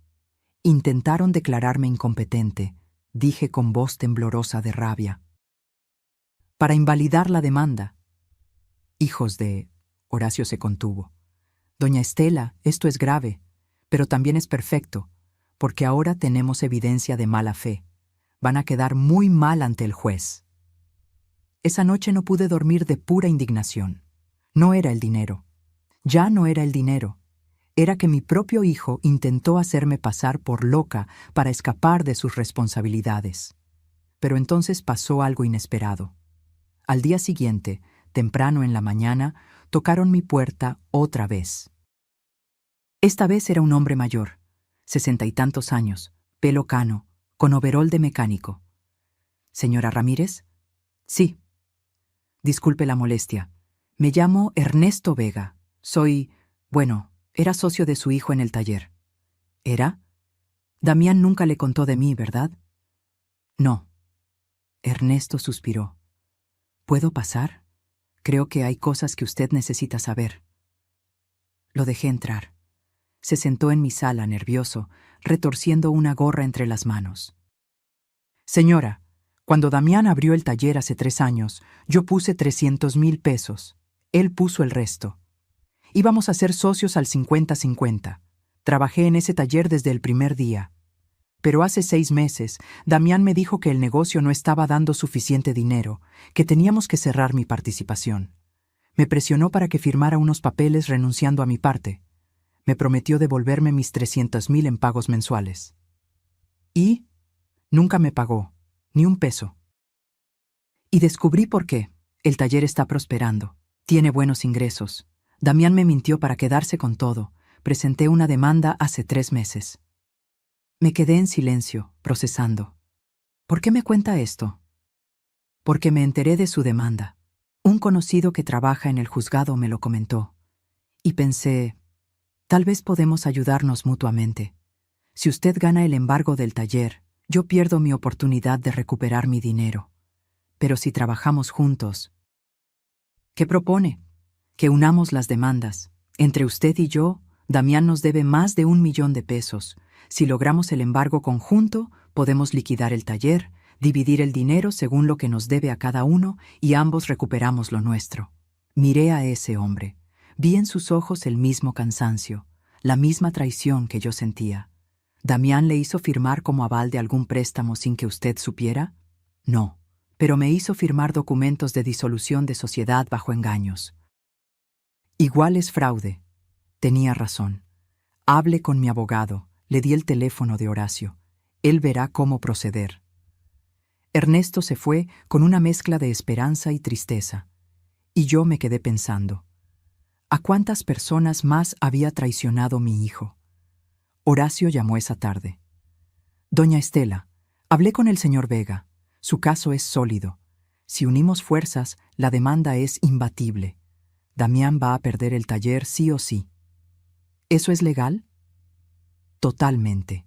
Intentaron declararme incompetente, dije con voz temblorosa de rabia. Para invalidar la demanda. Hijos de... Horacio se contuvo. Doña Estela, esto es grave, pero también es perfecto, porque ahora tenemos evidencia de mala fe. Van a quedar muy mal ante el juez. Esa noche no pude dormir de pura indignación. No era el dinero. Ya no era el dinero. Era que mi propio hijo intentó hacerme pasar por loca para escapar de sus responsabilidades. Pero entonces pasó algo inesperado. Al día siguiente, temprano en la mañana, tocaron mi puerta otra vez. Esta vez era un hombre mayor, 60 y tantos años, pelo cano, con overol de mecánico. ¿Señora Ramírez? Sí. Disculpe la molestia. Me llamo Ernesto Vega. Era socio de su hijo en el taller. ¿Era? Damián nunca le contó de mí, ¿verdad? No. Ernesto suspiró. ¿Puedo pasar? Creo que hay cosas que usted necesita saber. Lo dejé entrar. Se sentó en mi sala, nervioso, retorciendo una gorra entre las manos. Señora, cuando Damián abrió el taller hace 3 años, yo puse 300,000 pesos. Él puso el resto. Íbamos a ser socios al 50-50. Trabajé en ese taller desde el primer día. Pero hace 6 meses, Damián me dijo que el negocio no estaba dando suficiente dinero, que teníamos que cerrar mi participación. Me presionó para que firmara unos papeles renunciando a mi parte. Me prometió devolverme mis 300,000 en pagos mensuales. Y nunca me pagó, ni un peso. Y descubrí por qué. El taller está prosperando. Tiene buenos ingresos. Damián me mintió para quedarse con todo. Presenté una demanda hace 3 meses. Me quedé en silencio, procesando. ¿Por qué me cuenta esto? Porque me enteré de su demanda. Un conocido que trabaja en el juzgado me lo comentó. Y pensé, tal vez podemos ayudarnos mutuamente. Si usted gana el embargo del taller, yo pierdo mi oportunidad de recuperar mi dinero. Pero si trabajamos juntos... ¿Qué propone? Que unamos las demandas. Entre usted y yo, Damián nos debe más de 1 millón de pesos. Si logramos el embargo conjunto, podemos liquidar el taller, dividir el dinero según lo que nos debe a cada uno y ambos recuperamos lo nuestro. Miré a ese hombre. Vi en sus ojos el mismo cansancio, la misma traición que yo sentía. ¿Damián le hizo firmar como aval de algún préstamo sin que usted supiera? No, pero me hizo firmar documentos de disolución de sociedad bajo engaños. Igual es fraude. Tenía razón. Hable con mi abogado. Le di el teléfono de Horacio. Él verá cómo proceder. Ernesto se fue con una mezcla de esperanza y tristeza. Y yo me quedé pensando. ¿A cuántas personas más había traicionado mi hijo? Horacio llamó esa tarde. Doña Estela, hablé con el señor Vega. Su caso es sólido. Si unimos fuerzas, la demanda es imbatible. Damián va a perder el taller sí o sí. ¿Eso es legal? Totalmente.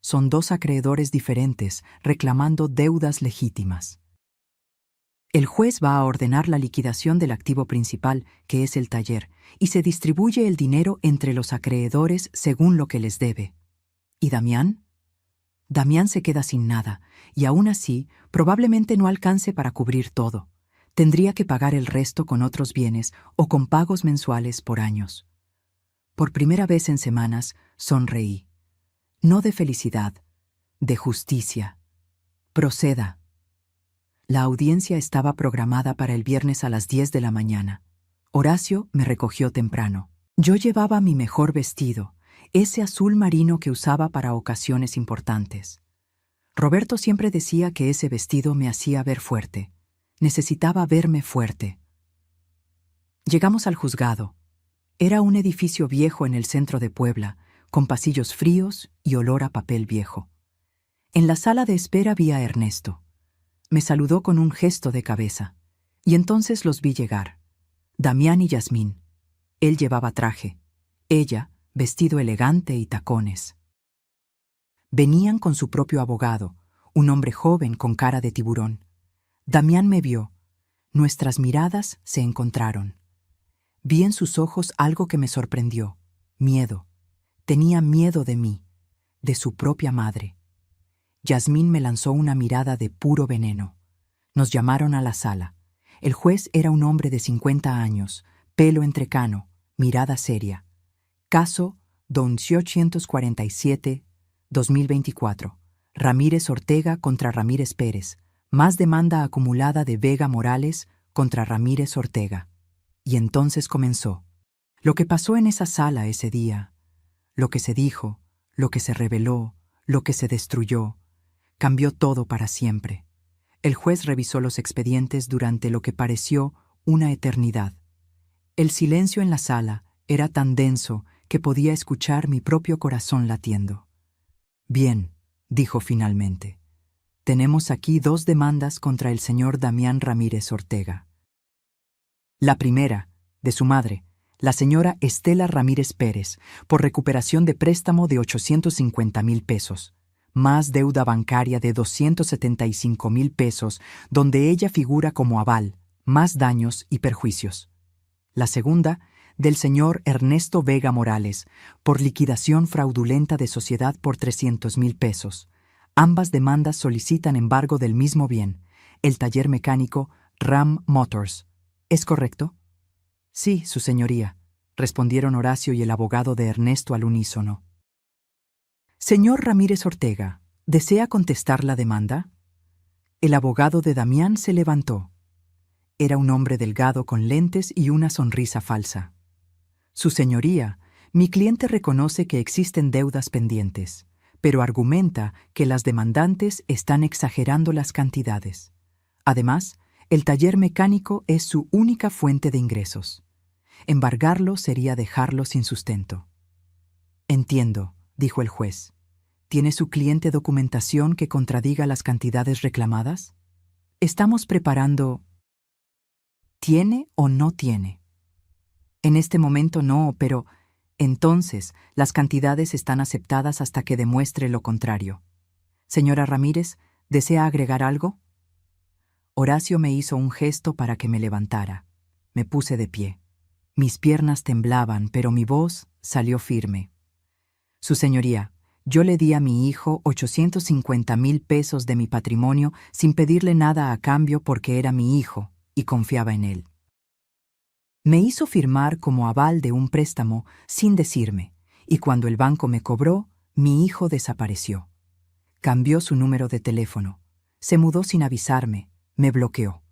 Son 2 acreedores diferentes reclamando deudas legítimas. El juez va a ordenar la liquidación del activo principal, que es el taller, y se distribuye el dinero entre los acreedores según lo que les debe. ¿Y Damián? Damián se queda sin nada, y aún así probablemente no alcance para cubrir todo. Tendría que pagar el resto con otros bienes o con pagos mensuales por años. Por primera vez en semanas, sonreí. No de felicidad, de justicia. Proceda. La audiencia estaba programada para el viernes a las 10 de la mañana. Horacio me recogió temprano. Yo llevaba mi mejor vestido, ese azul marino que usaba para ocasiones importantes. Roberto siempre decía que ese vestido me hacía ver fuerte. Necesitaba verme fuerte. Llegamos al juzgado. Era un edificio viejo en el centro de Puebla, con pasillos fríos y olor a papel viejo. En la sala de espera vi a Ernesto. Me saludó con un gesto de cabeza, y entonces los vi llegar. Damián y Yasmín. Él llevaba traje, ella, vestido elegante y tacones. Venían con su propio abogado, un hombre joven con cara de tiburón. Damián me vio. Nuestras miradas se encontraron. Vi en sus ojos algo que me sorprendió, miedo. Tenía miedo de mí, de su propia madre. Yasmín me lanzó una mirada de puro veneno. Nos llamaron a la sala. El juez era un hombre de 50 años, pelo entrecano, mirada seria. Caso 247-2024. Ramírez Ortega contra Ramírez Pérez. Más demanda acumulada de Vega Morales contra Ramírez Ortega. Y entonces comenzó. Lo que pasó en esa sala ese día, lo que se dijo, lo que se reveló, lo que se destruyó, cambió todo para siempre. El juez revisó los expedientes durante lo que pareció una eternidad. El silencio en la sala era tan denso que podía escuchar mi propio corazón latiendo. Bien, dijo finalmente. Tenemos aquí 2 demandas contra el señor Damián Ramírez Ortega. La primera, de su madre, la señora Estela Ramírez Pérez, por recuperación de préstamo de 850,000 pesos, más deuda bancaria de 275,000 pesos, donde ella figura como aval, más daños y perjuicios. La segunda, del señor Ernesto Vega Morales, por liquidación fraudulenta de sociedad por 300,000 pesos. Ambas demandas solicitan embargo del mismo bien, el taller mecánico Ram Motors. ¿Es correcto? Sí, su señoría, respondieron Horacio y el abogado de Ernesto al unísono. Señor Ramírez Ortega, ¿desea contestar la demanda? El abogado de Damián se levantó. Era un hombre delgado con lentes y una sonrisa falsa. Su señoría, mi cliente reconoce que existen deudas pendientes, pero argumenta que las demandantes están exagerando las cantidades. Además, el taller mecánico es su única fuente de ingresos. Embargarlo sería dejarlo sin sustento. Entiendo, dijo el juez. ¿Tiene su cliente documentación que contradiga las cantidades reclamadas? Estamos preparando... ¿Tiene o no tiene? En este momento no, pero entonces las cantidades están aceptadas hasta que demuestre lo contrario. Señora Ramírez, ¿desea agregar algo? Horacio me hizo un gesto para que me levantara. Me puse de pie. Mis piernas temblaban, pero mi voz salió firme. Su señoría, yo le di a mi hijo 850,000 pesos de mi patrimonio sin pedirle nada a cambio porque era mi hijo y confiaba en él. Me hizo firmar como aval de un préstamo sin decirme, y cuando el banco me cobró, mi hijo desapareció. Cambió su número de teléfono, se mudó sin avisarme, me bloqueó.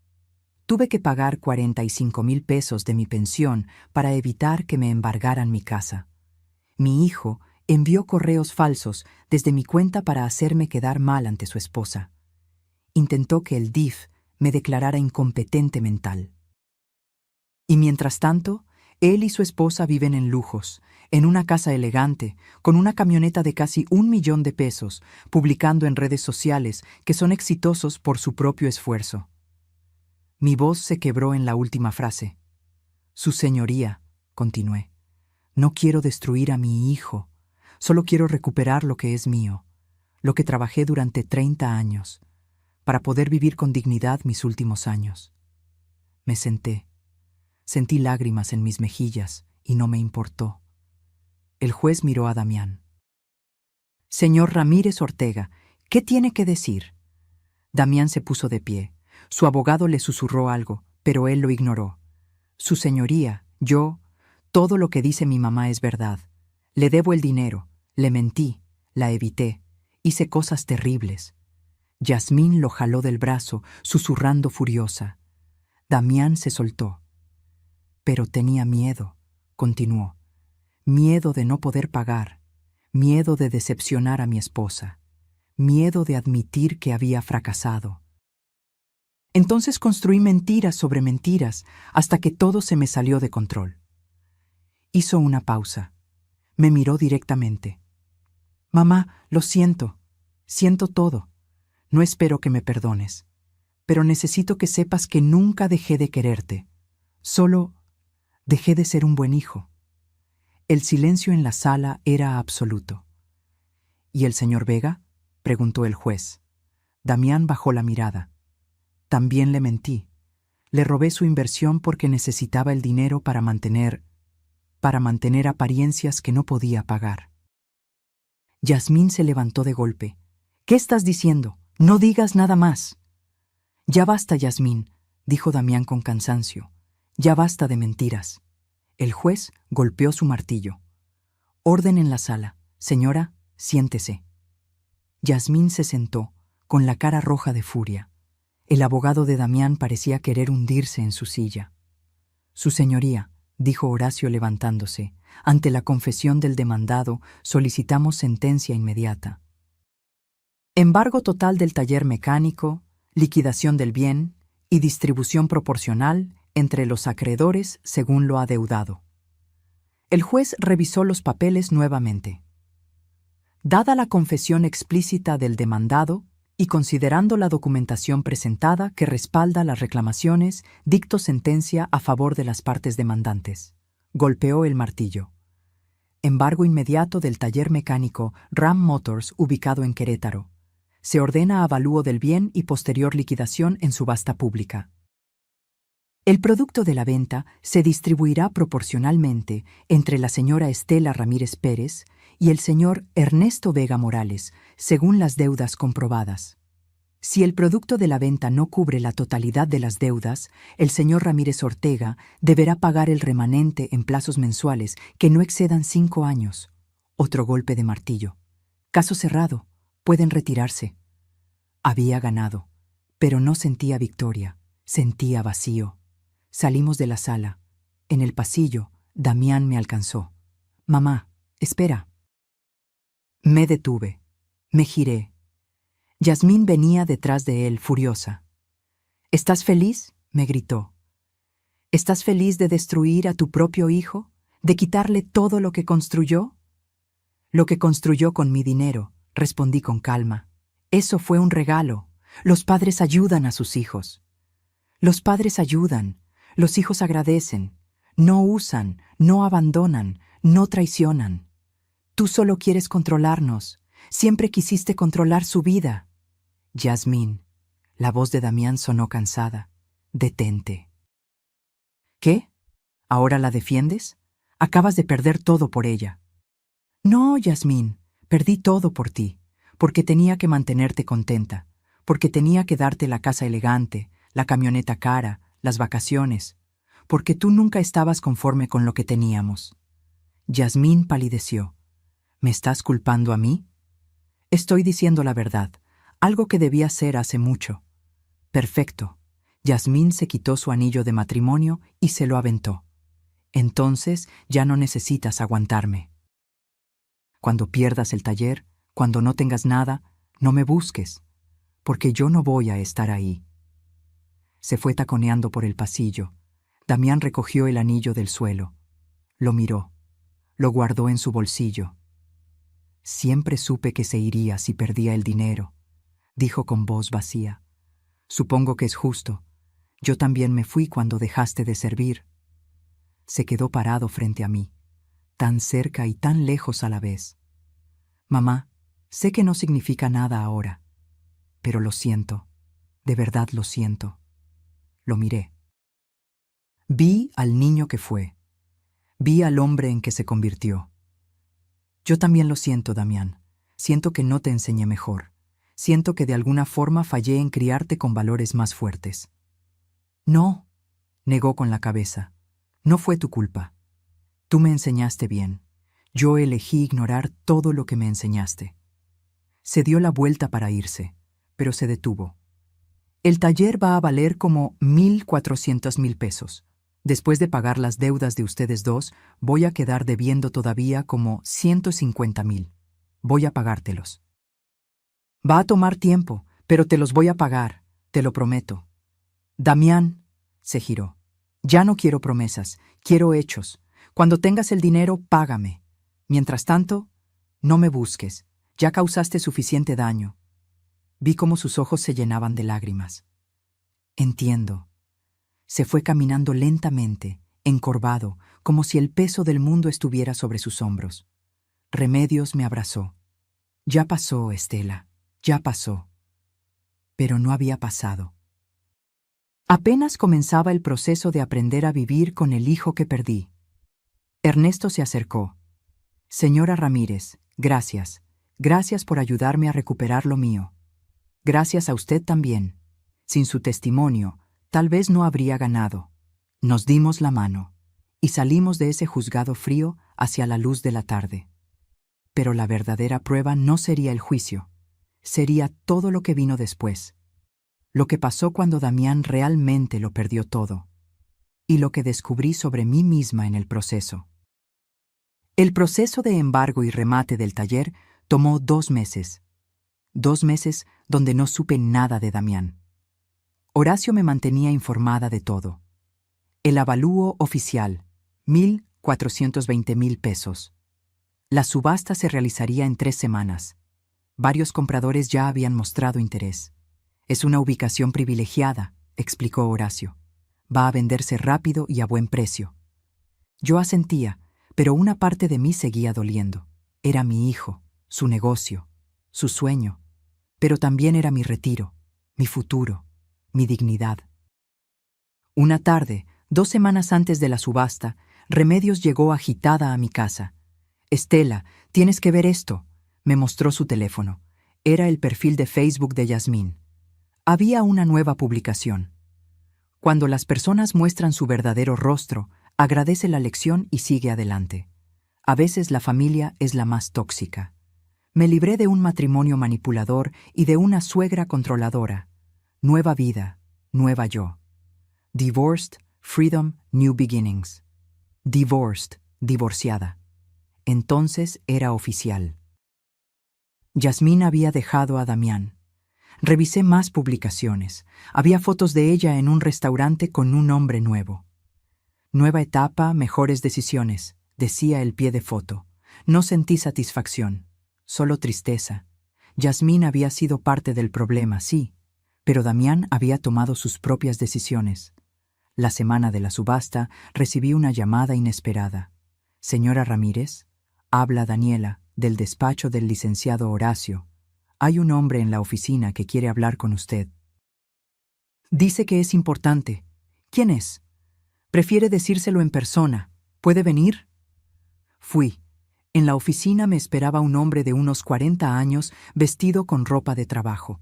Tuve que pagar 45,000 pesos de mi pensión para evitar que me embargaran mi casa. Mi hijo envió correos falsos desde mi cuenta para hacerme quedar mal ante su esposa. Intentó que el DIF me declarara incompetente mental. Y mientras tanto, él y su esposa viven en lujos, en una casa elegante, con una camioneta de casi 1,000,000 de pesos, publicando en redes sociales que son exitosos por su propio esfuerzo. Mi voz se quebró en la última frase. Su señoría, continué, no quiero destruir a mi hijo, solo quiero recuperar lo que es mío, lo que trabajé durante 30 años, para poder vivir con dignidad mis últimos años. Me senté. Sentí lágrimas en mis mejillas y no me importó. El juez miró a Damián. Señor Ramírez Ortega, ¿qué tiene que decir? Damián se puso de pie. Su abogado le susurró algo, pero él lo ignoró. Su señoría, todo lo que dice mi mamá es verdad. Le debo el dinero, le mentí, la evité, hice cosas terribles. Yasmín lo jaló del brazo, susurrando furiosa. Damián se soltó. Pero tenía miedo, continuó. Miedo de no poder pagar, miedo de decepcionar a mi esposa, miedo de admitir que había fracasado. Entonces construí mentiras sobre mentiras hasta que todo se me salió de control. Hizo una pausa. Me miró directamente. Mamá, lo siento. Siento todo. No espero que me perdones. Pero necesito que sepas que nunca dejé de quererte. Solo dejé de ser un buen hijo. El silencio en la sala era absoluto. ¿Y el señor Vega? Preguntó el juez. Damián bajó la mirada. También le mentí. Le robé su inversión porque necesitaba el dinero para mantener apariencias que no podía pagar. Yasmín se levantó de golpe. ¿Qué estás diciendo? No digas nada más. Ya basta, Yasmín. dijo Damián con cansancio. Ya basta de mentiras. El juez golpeó su martillo. Orden en la sala. Señora, siéntese. Yasmín se sentó, con la cara roja de furia. El abogado de Damián parecía querer hundirse en su silla. Su señoría, dijo Horacio levantándose, ante la confesión del demandado solicitamos sentencia inmediata. Embargo total del taller mecánico, liquidación del bien y distribución proporcional entre los acreedores según lo adeudado. El juez revisó los papeles nuevamente. Dada la confesión explícita del demandado y considerando la documentación presentada que respalda las reclamaciones, dictó sentencia a favor de las partes demandantes. Golpeó el martillo. Embargo inmediato del taller mecánico Ram Motors ubicado en Querétaro. Se ordena avalúo del bien y posterior liquidación en subasta pública. El producto de la venta se distribuirá proporcionalmente entre la señora Estela Ramírez Pérez y el señor Ernesto Vega Morales, según las deudas comprobadas. Si el producto de la venta no cubre la totalidad de las deudas, el señor Ramírez Ortega deberá pagar el remanente en plazos mensuales que no excedan 5 años. Otro golpe de martillo. Caso cerrado. Pueden retirarse. Había ganado, pero no sentía victoria, sentía vacío. Salimos de la sala. En el pasillo, Damián me alcanzó. Mamá, espera. Me detuve. Me giré. Yasmín venía detrás de él, furiosa. ¿Estás feliz?, me gritó. ¿Estás feliz de destruir a tu propio hijo? ¿De quitarle todo lo que construyó? Lo que construyó con mi dinero, respondí con calma. Eso fue un regalo. Los padres ayudan a sus hijos. Los padres ayudan. Los hijos agradecen. No usan, no abandonan, no traicionan. Tú solo quieres controlarnos. Siempre quisiste controlar su vida. Yasmín, la voz de Damián sonó cansada. Detente. ¿Qué? ¿Ahora la defiendes? Acabas de perder todo por ella. No, Yasmín, perdí todo por ti, porque tenía que mantenerte contenta, porque tenía que darte la casa elegante, la camioneta cara, las vacaciones, porque tú nunca estabas conforme con lo que teníamos. Yasmín palideció. ¿Me estás culpando a mí? Estoy diciendo la verdad, algo que debía hacer hace mucho. Perfecto. Yasmín se quitó su anillo de matrimonio y se lo aventó. Entonces ya no necesitas aguantarme. Cuando pierdas el taller, cuando no tengas nada, no me busques, porque yo no voy a estar ahí. Se fue taconeando por el pasillo. Damián recogió el anillo del suelo. Lo miró. Lo guardó en su bolsillo. Siempre supe que se iría si perdía el dinero, dijo con voz vacía. Supongo que es justo. Yo también me fui cuando dejaste de servir. Se quedó parado frente a mí, tan cerca y tan lejos a la vez. Mamá, sé que no significa nada ahora, pero lo siento, de verdad lo siento. Lo miré. Vi al niño que fue. Vi al hombre en que se convirtió. Yo también lo siento, Damián. Siento que no te enseñé mejor. Siento que de alguna forma fallé en criarte con valores más fuertes. No, negó con la cabeza. No fue tu culpa. Tú me enseñaste bien. Yo elegí ignorar todo lo que me enseñaste. Se dio la vuelta para irse, pero se detuvo. El taller va a valer como 1,400,000 pesos. Después de pagar las deudas de ustedes dos, voy a quedar debiendo todavía como 150,000. Voy a pagártelos. Va a tomar tiempo, pero te los voy a pagar, te lo prometo. Damián, se giró. Ya no quiero promesas, quiero hechos. Cuando tengas el dinero, págame. Mientras tanto, no me busques. Ya causaste suficiente daño. Vi cómo sus ojos se llenaban de lágrimas. Entiendo. Se fue caminando lentamente, encorvado, como si el peso del mundo estuviera sobre sus hombros. Remedios me abrazó. Ya pasó, Estela, ya pasó. Pero no había pasado. Apenas comenzaba el proceso de aprender a vivir con el hijo que perdí. Ernesto se acercó. Señora Ramírez, gracias. Gracias por ayudarme a recuperar lo mío. Gracias a usted también. Sin su testimonio, Tal vez no habría ganado. Nos dimos la mano y salimos de ese juzgado frío hacia la luz de la tarde. Pero la verdadera prueba no sería el juicio, sería todo lo que vino después, lo que pasó cuando Damián realmente lo perdió todo, y lo que descubrí sobre mí misma en el proceso. El proceso de embargo y remate del taller tomó 2 meses. 2 meses donde no supe nada de Damián. Horacio me mantenía informada de todo. El avalúo oficial, 1,420,000 pesos. La subasta se realizaría en 3 semanas. Varios compradores ya habían mostrado interés. Es una ubicación privilegiada, explicó Horacio. Va a venderse rápido y a buen precio. Yo asentía, pero una parte de mí seguía doliendo. Era mi hijo, su negocio, su sueño, pero también era mi retiro, mi futuro, mi dignidad. Una tarde, 2 semanas antes de la subasta, Remedios llegó agitada a mi casa. «Estela, tienes que ver esto», me mostró su teléfono. Era el perfil de Facebook de Yasmín. Había una nueva publicación. Cuando las personas muestran su verdadero rostro, agradece la lección y sigue adelante. A veces la familia es la más tóxica. Me libré de un matrimonio manipulador y de una suegra controladora. Nueva vida, nueva yo. Divorced, freedom, new beginnings. Divorced, divorciada. Entonces era oficial. Yasmín había dejado a Damián. Revisé más publicaciones. Había fotos de ella en un restaurante con un hombre nuevo. Nueva etapa, mejores decisiones, decía el pie de foto. No sentí satisfacción, solo tristeza. Yasmín había sido parte del problema, sí, pero Damián había tomado sus propias decisiones. La semana de la subasta recibí una llamada inesperada. «Señora Ramírez, habla Daniela, del despacho del licenciado Horacio. Hay un hombre en la oficina que quiere hablar con usted. Dice que es importante. ¿Quién es? Prefiere decírselo en persona. ¿Puede venir?» Fui. En la oficina me esperaba un hombre de unos 40 años vestido con ropa de trabajo.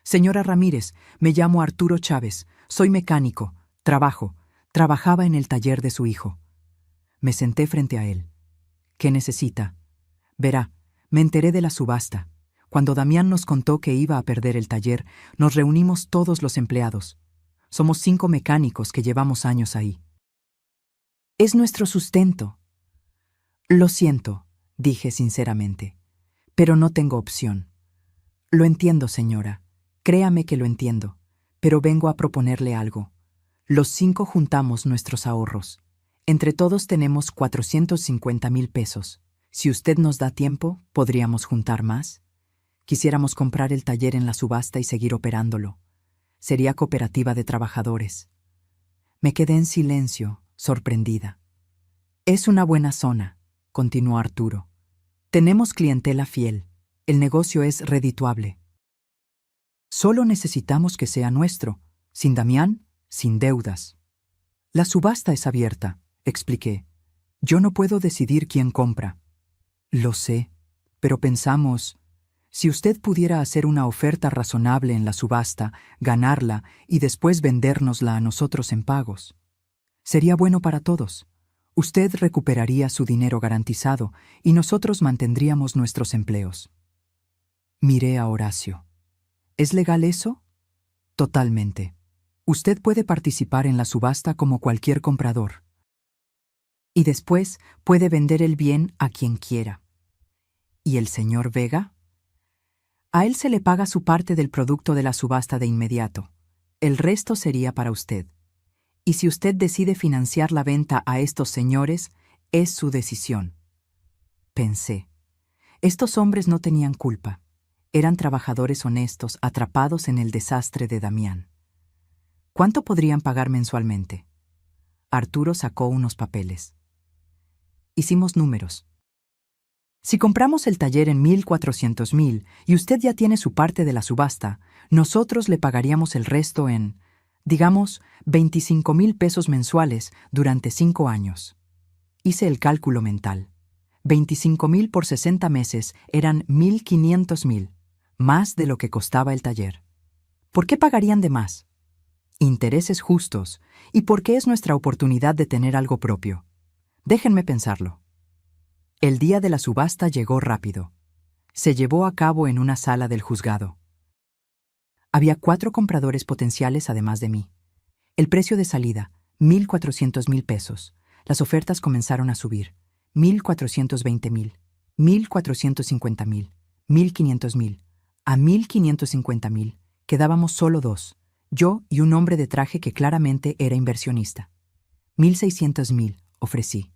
«Señora Ramírez, me llamo Arturo Chávez. Soy mecánico. Trabajaba en el taller de su hijo». Me senté frente a él. «¿Qué necesita?» «Verá, me enteré de la subasta. Cuando Damián nos contó que iba a perder el taller, nos reunimos todos los empleados. Somos 5 mecánicos que llevamos años ahí. Es nuestro sustento». «Lo siento», dije sinceramente, «pero no tengo opción». «Lo entiendo, señora. Créame que lo entiendo. Pero vengo a proponerle algo. Los 5 juntamos nuestros ahorros. Entre todos tenemos 450,000 pesos. Si usted nos da tiempo, ¿podríamos juntar más? Quisiéramos comprar el taller en la subasta y seguir operándolo. Sería cooperativa de trabajadores». Me quedé en silencio, sorprendida. «Es una buena zona», continuó Arturo. «Tenemos clientela fiel. El negocio es redituable. Solo necesitamos que sea nuestro. Sin Damián, sin deudas». «La subasta es abierta», expliqué. «Yo no puedo decidir quién compra». «Lo sé, pero pensamos, si usted pudiera hacer una oferta razonable en la subasta, ganarla y después vendérnosla a nosotros en pagos. Sería bueno para todos. Usted recuperaría su dinero garantizado y nosotros mantendríamos nuestros empleos». Miré a Horacio. «¿Es legal eso?» «Totalmente. Usted puede participar en la subasta como cualquier comprador. Y después puede vender el bien a quien quiera». «¿Y el señor Vega?» «A él se le paga su parte del producto de la subasta de inmediato. El resto sería para usted. Y si usted decide financiar la venta a estos señores, es su decisión». Pensé. Estos hombres no tenían culpa. Eran trabajadores honestos atrapados en el desastre de Damián. ¿Cuánto podrían pagar mensualmente? Arturo sacó unos papeles. Hicimos números. Si compramos el taller en 1,400,000 y usted ya tiene su parte de la subasta, nosotros le pagaríamos el resto en, digamos, 25,000 pesos mensuales durante 5 años. Hice el cálculo mental. 25,000 por 60 meses eran 1,500,000, más de lo que costaba el taller. ¿Por qué pagarían de más? Intereses justos, y porque es nuestra oportunidad de tener algo propio. Déjenme pensarlo. El día de la subasta llegó rápido. Se llevó a cabo en una sala del juzgado. Había 4 compradores potenciales además de mí. El precio de salida, 1,400,000 pesos. Las ofertas comenzaron a subir. 1,420,000, 1,450,000, 1,500,000. A 1,550,000 quedábamos solo 2, yo y un hombre de traje que claramente era inversionista. 1,600,000, ofrecí.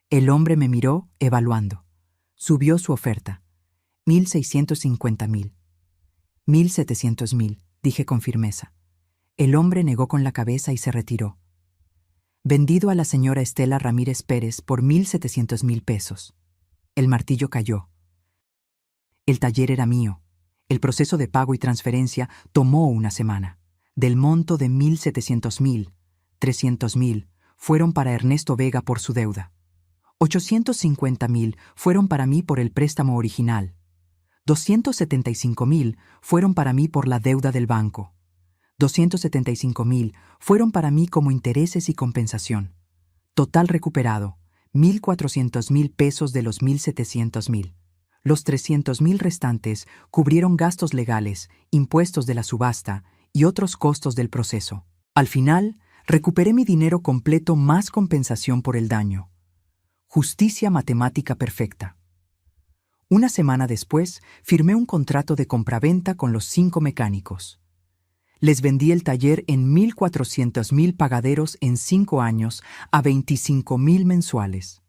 El hombre me miró, evaluando. Subió su oferta. 1,650,000. 1,700,000, dije con firmeza. El hombre negó con la cabeza y se retiró. Vendido a la señora Estela Ramírez Pérez por 1,700,000 pesos. El martillo cayó. El taller era mío. El proceso de pago y transferencia tomó una semana. Del monto de 1,700,000, 300,000 fueron para Ernesto Vega por su deuda. 850,000 fueron para mí por el préstamo original. 275,000 fueron para mí por la deuda del banco. 275,000 fueron para mí como intereses y compensación. Total recuperado, 1,400,000 pesos de los 1,700,000. Los 300,000 restantes cubrieron gastos legales, impuestos de la subasta y otros costos del proceso. Al final, recuperé mi dinero completo más compensación por el daño. Justicia matemática perfecta. Una semana después, firmé un contrato de compraventa con los 5 mecánicos. Les vendí el taller en 1,400,000 pagaderos en 5 años a 25,000 mensuales.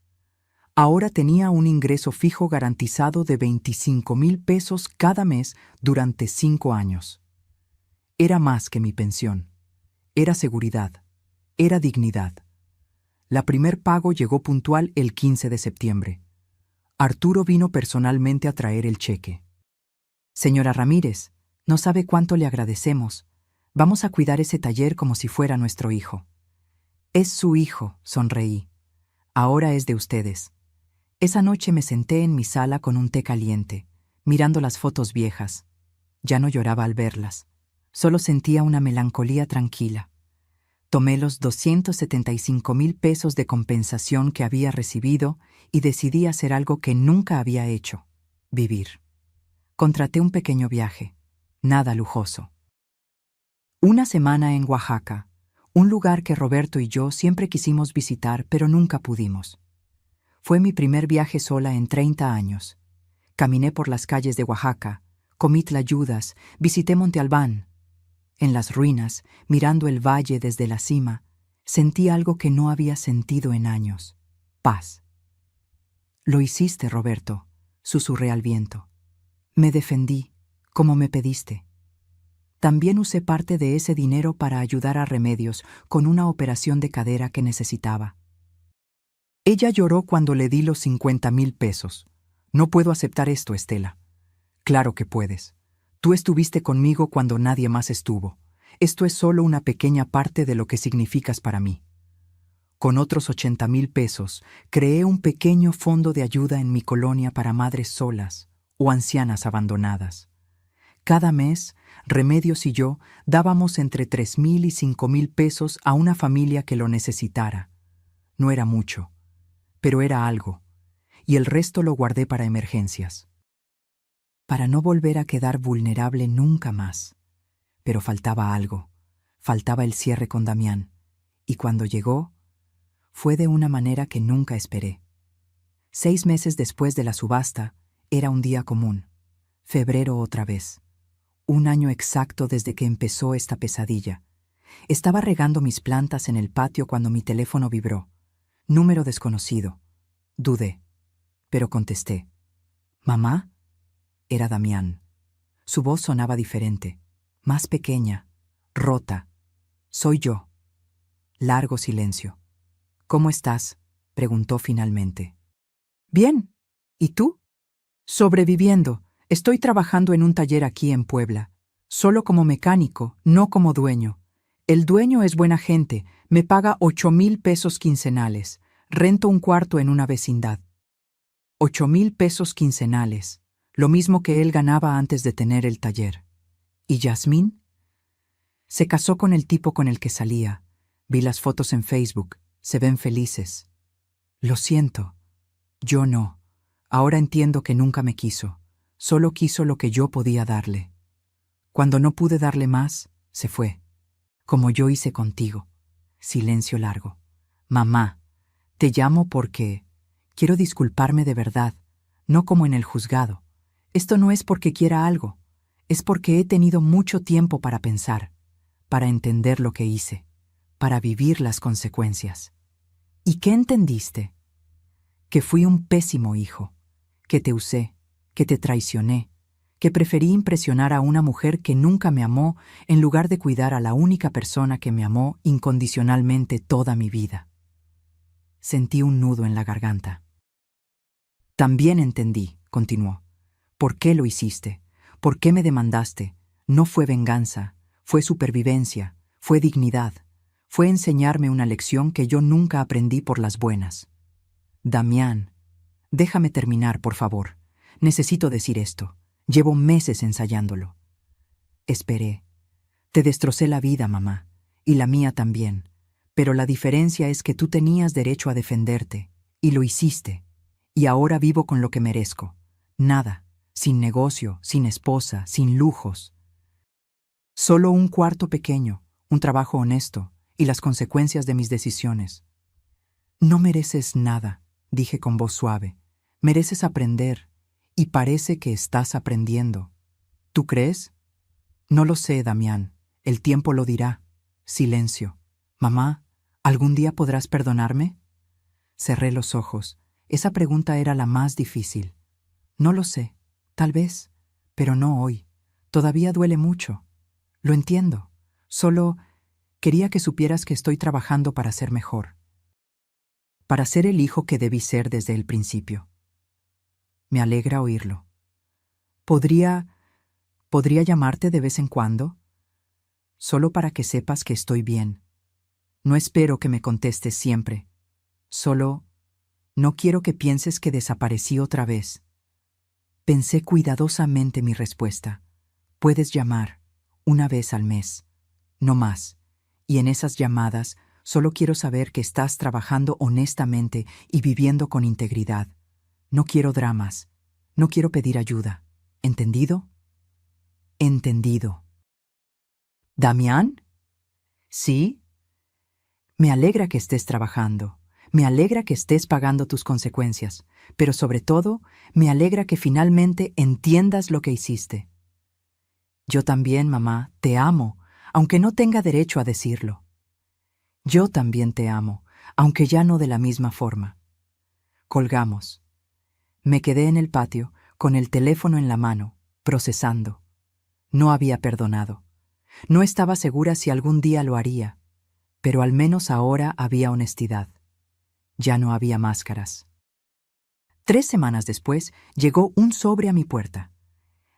Ahora tenía un ingreso fijo garantizado de 25,000 pesos cada mes durante 5 años. Era más que mi pensión. Era seguridad. Era dignidad. La primer pago llegó puntual el 15 de septiembre. Arturo vino personalmente a traer el cheque. Señora Ramírez, no sabe cuánto le agradecemos. Vamos a cuidar ese taller como si fuera nuestro hijo. Es su hijo, sonreí. Ahora es de ustedes. Esa noche me senté en mi sala con un té caliente, mirando las fotos viejas. Ya no lloraba al verlas. Solo sentía una melancolía tranquila. Tomé los 275,000 pesos de compensación que había recibido y decidí hacer algo que nunca había hecho: vivir. Contraté un pequeño viaje, nada lujoso. Una semana en Oaxaca, un lugar que Roberto y yo siempre quisimos visitar, pero nunca pudimos. Fue mi primer viaje sola en 30 años. Caminé por las calles de Oaxaca, comí tlayudas, visité Monte Albán. En las ruinas, mirando el valle desde la cima, sentí algo que no había sentido en años: paz. Lo hiciste, Roberto, susurré al viento. Me defendí, como me pediste. También usé parte de ese dinero para ayudar a Remedios con una operación de cadera que necesitaba. Ella lloró cuando le di los 50,000 pesos. No puedo aceptar esto, Estela. Claro que puedes. Tú estuviste conmigo cuando nadie más estuvo. Esto es solo una pequeña parte de lo que significas para mí. Con otros 80,000 pesos, creé un pequeño fondo de ayuda en mi colonia para madres solas o ancianas abandonadas. Cada mes, Remedios y yo dábamos entre 3,000 y 5,000 pesos a una familia que lo necesitara. No era mucho, pero era algo, y el resto lo guardé para emergencias. Para no volver a quedar vulnerable nunca más. Pero faltaba algo, faltaba el cierre con Damián, y cuando llegó, fue de una manera que nunca esperé. 6 meses después de la subasta, era un día común, febrero otra vez. 1 año exacto desde que empezó esta pesadilla. Estaba regando mis plantas en el patio cuando mi teléfono vibró. Número desconocido. Dudé, pero contesté. ¿Mamá? Era Damián. Su voz sonaba diferente, más pequeña, rota. Soy yo. Largo silencio. ¿Cómo estás?, preguntó finalmente. Bien. ¿Y tú? Sobreviviendo. Estoy trabajando en un taller aquí en Puebla. Solo como mecánico, no como dueño. El dueño es buena gente, me paga 8,000 pesos quincenales. Rento un cuarto en una vecindad. 8,000 pesos quincenales, lo mismo que él ganaba antes de tener el taller. ¿Y Yasmín? Se casó con el tipo con el que salía. Vi las fotos en Facebook. Se ven felices. Lo siento. Yo no. Ahora entiendo que nunca me quiso. Solo quiso lo que yo podía darle. Cuando no pude darle más, se fue. Como yo hice contigo. Silencio largo. Mamá, te llamo porque quiero disculparme de verdad, no como en el juzgado. Esto no es porque quiera algo, es porque he tenido mucho tiempo para pensar, para entender lo que hice, para vivir las consecuencias. ¿Y qué entendiste? Que fui un pésimo hijo, que te usé, que te traicioné, que preferí impresionar a una mujer que nunca me amó en lugar de cuidar a la única persona que me amó incondicionalmente toda mi vida. Sentí un nudo en la garganta. También entendí, continuó, por qué lo hiciste, por qué me demandaste. No fue venganza, fue supervivencia, fue dignidad, fue enseñarme una lección que yo nunca aprendí por las buenas. Damián, déjame terminar, por favor. Necesito decir esto. Llevo meses ensayándolo. Esperé. Te destrocé la vida, mamá, y la mía también. Pero la diferencia es que tú tenías derecho a defenderte, y lo hiciste. Y ahora vivo con lo que merezco. Nada, sin negocio, sin esposa, sin lujos. Solo un cuarto pequeño, un trabajo honesto, y las consecuencias de mis decisiones. No mereces nada, dije con voz suave. Mereces aprender, y parece que estás aprendiendo. ¿Tú crees? No lo sé, Damián. El tiempo lo dirá. Silencio. Mamá, ¿algún día podrás perdonarme? Cerré los ojos. Esa pregunta era la más difícil. No lo sé. Tal vez. Pero no hoy. Todavía duele mucho. Lo entiendo. Solo quería que supieras que estoy trabajando para ser mejor. Para ser el hijo que debí ser desde el principio. Me alegra oírlo. ¿Podría llamarte de vez en cuando? Solo para que sepas que estoy bien. No espero que me contestes siempre. Solo no quiero que pienses que desaparecí otra vez. Pensé cuidadosamente mi respuesta. Puedes llamar, una vez al mes, no más. Y en esas llamadas solo quiero saber que estás trabajando honestamente y viviendo con integridad. No quiero dramas. No quiero pedir ayuda. ¿Entendido? Entendido. ¿Damián? ¿Sí? Me alegra que estés trabajando. Me alegra que estés pagando tus consecuencias. Pero sobre todo, me alegra que finalmente entiendas lo que hiciste. Yo también, mamá, te amo, aunque no tenga derecho a decirlo. Yo también te amo, aunque ya no de la misma forma. Colgamos. Me quedé en el patio, con el teléfono en la mano, procesando. No había perdonado. No estaba segura si algún día lo haría, pero al menos ahora había honestidad. Ya no había máscaras. 3 semanas después, llegó un sobre a mi puerta.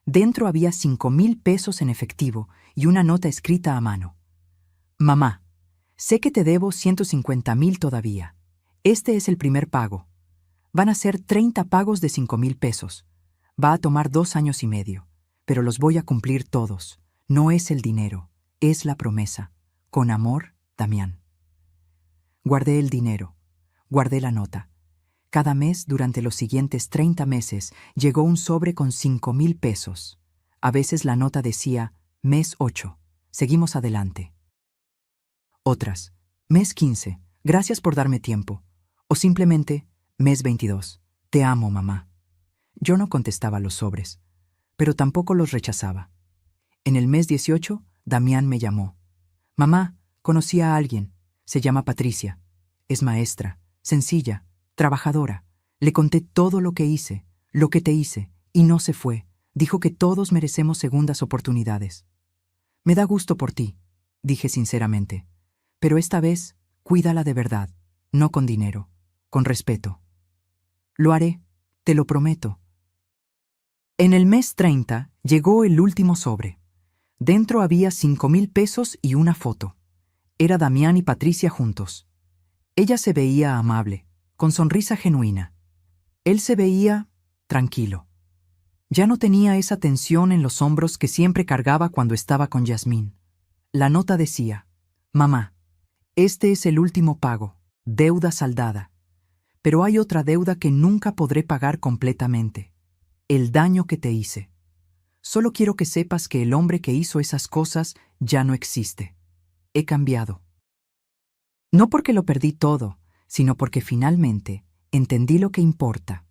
Dentro había 5,000 pesos en efectivo y una nota escrita a mano. Mamá, sé que te debo 150,000 todavía. Este es el primer pago. Van a ser 30 pagos de 5,000 pesos. Va a tomar 2 años y medio, pero los voy a cumplir todos. No es el dinero, es la promesa. Con amor, Damián. Guardé el dinero, guardé la nota. Cada mes, durante los siguientes 30 meses, llegó un sobre con 5,000 pesos. A veces la nota decía, mes 8, seguimos adelante. Otras, mes 15, gracias por darme tiempo. O simplemente, mes 22, te amo, mamá. Yo no contestaba los sobres, pero tampoco los rechazaba. En el mes 18, Damián me llamó. Mamá, conocí a alguien. Se llama Patricia. Es maestra, sencilla, trabajadora. Le conté todo lo que hice, lo que te hice, y no se fue. Dijo que todos merecemos segundas oportunidades. Me da gusto por ti, dije sinceramente. Pero esta vez, cuídala de verdad, no con dinero, con respeto. Lo haré, te lo prometo. En el mes 30 llegó el último sobre. Dentro había 5,000 pesos y una foto. Era Damián y Patricia juntos. Ella se veía amable, con sonrisa genuina. Él se veía tranquilo. Ya no tenía esa tensión en los hombros que siempre cargaba cuando estaba con Yasmín. La nota decía: «Mamá, este es el último pago, deuda saldada. Pero hay otra deuda que nunca podré pagar completamente. El daño que te hice. Solo quiero que sepas que el hombre que hizo esas cosas ya no existe. He cambiado. No porque lo perdí todo, sino porque finalmente entendí lo que importa.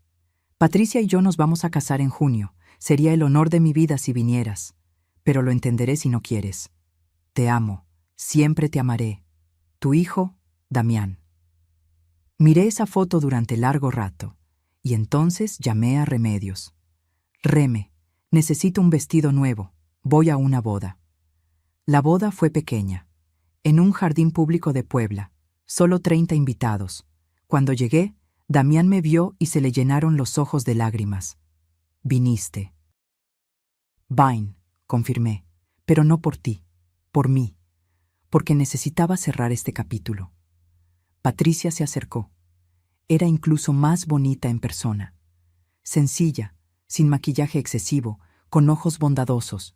Patricia y yo nos vamos a casar en junio. Sería el honor de mi vida si vinieras. Pero lo entenderé si no quieres. Te amo. Siempre te amaré. Tu hijo, Damián». Miré esa foto durante largo rato, y entonces llamé a Remedios. «Reme, necesito un vestido nuevo. Voy a una boda». La boda fue pequeña, en un jardín público de Puebla, solo 30 invitados. Cuando llegué, Damián me vio y se le llenaron los ojos de lágrimas. «Viniste». «Vain», confirmé, «pero no por ti, por mí, porque necesitaba cerrar este capítulo». Patricia se acercó. Era incluso más bonita en persona. Sencilla, sin maquillaje excesivo, con ojos bondadosos.